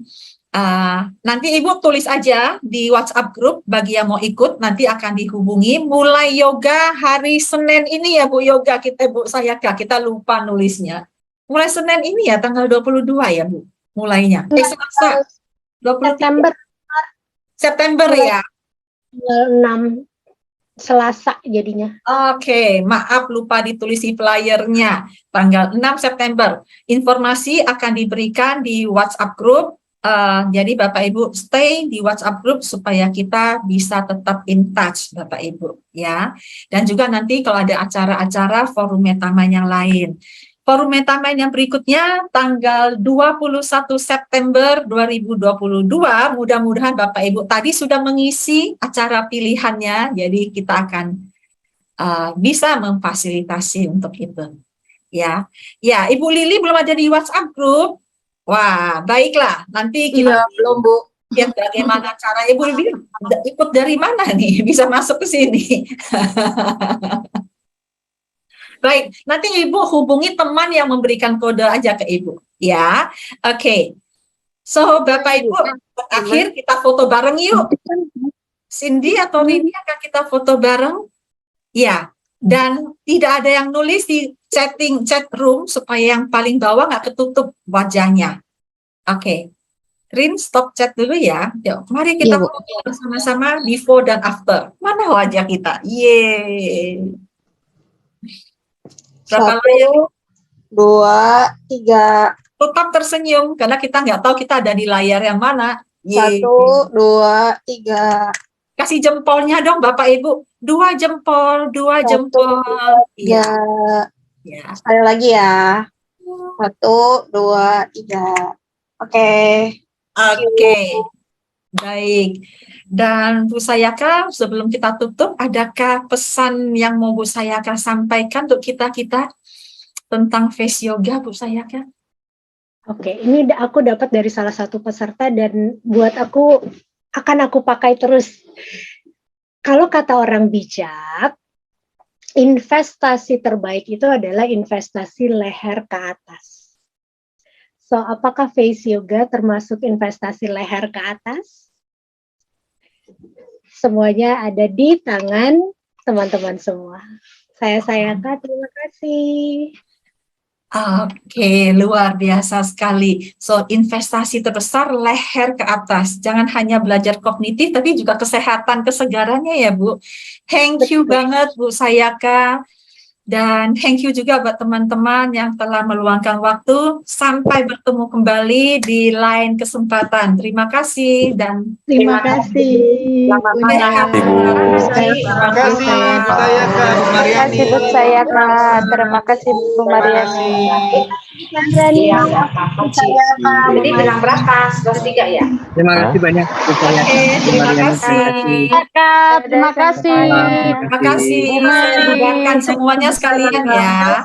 Nanti Ibu tulis aja di WhatsApp grup bagi yang mau ikut, nanti akan dihubungi. Mulai yoga hari Senin ini ya Bu, yoga kita Bu Sayaka, kita lupa nulisnya. Mulai Senin ini ya, tanggal 22 ya Bu, mulainya. Selasa, 23 September September ya. 6 Selasa jadinya. Oke, maaf lupa ditulis di flyernya. Tanggal 6 September. Informasi akan diberikan di WhatsApp group. Jadi Bapak Ibu stay di WhatsApp group supaya kita bisa tetap in touch Bapak Ibu ya. Dan juga nanti kalau ada acara-acara forum Metamind yang lain. Forum Metamind yang berikutnya tanggal 21 September 2022. Mudah-mudahan Bapak Ibu tadi sudah mengisi acara pilihannya. Jadi kita akan bisa memfasilitasi untuk itu. Ya, Ibu Lili belum ada di WhatsApp group. Wah, baiklah. Nanti kita belum Bu. lihat bagaimana cara Ibu Lili ikut dari mana nih bisa masuk ke sini. Baik, nanti Ibu hubungi teman yang memberikan kode aja ke Ibu, ya. Oke. So, Bapak Ibu, terakhir kita foto bareng yuk. Cindy atau Rini akan kita foto bareng. Ya, dan tidak ada yang nulis di chat room supaya yang paling bawah nggak ketutup wajahnya. Oke. Rin, stop chat dulu ya. Yuk, mari kita foto bersama-sama before dan after. Mana wajah kita? Yeay. Berapa 1, 2, 3. Tetap tersenyum karena kita nggak tahu kita ada di layar yang mana. 1, 2, 3. Kasih jempolnya dong Bapak Ibu. 2 jempol, 2 jempol. Iya. Ya. Sekali lagi ya. 1, 2, 3. Oke. Baik. Dan Bu Sayaka, sebelum kita tutup, adakah pesan yang mau Bu Sayaka sampaikan untuk kita tentang face yoga, Bu Sayaka? Oke, ini aku dapat dari salah satu peserta dan buat aku akan aku pakai terus. Kalau kata orang bijak, investasi terbaik itu adalah investasi leher ke atas. So, apakah face yoga termasuk investasi leher ke atas? Semuanya ada di tangan teman-teman semua. Saya Sayaka, terima kasih. Oke, luar biasa sekali. So, investasi terbesar leher ke atas. Jangan hanya belajar kognitif, tapi juga kesehatan, kesegarannya ya, Bu. Thank you banget, Bu Sayaka. Dan thank you juga buat teman-teman yang telah meluangkan waktu. Sampai bertemu kembali di lain kesempatan. Terima kasih dan Terima kasih. Selamat malam. Terima kasih Bu Sayaka, Bu Mariani. Bu Sayaka. Terima kasih Bu Mariani. Jadi benang berapa? 3 ya? Terima kasih banyak Bu Sayaka. Terima kasih. Terima kasih. Terima kasih. Saya semuanya sekalian ya.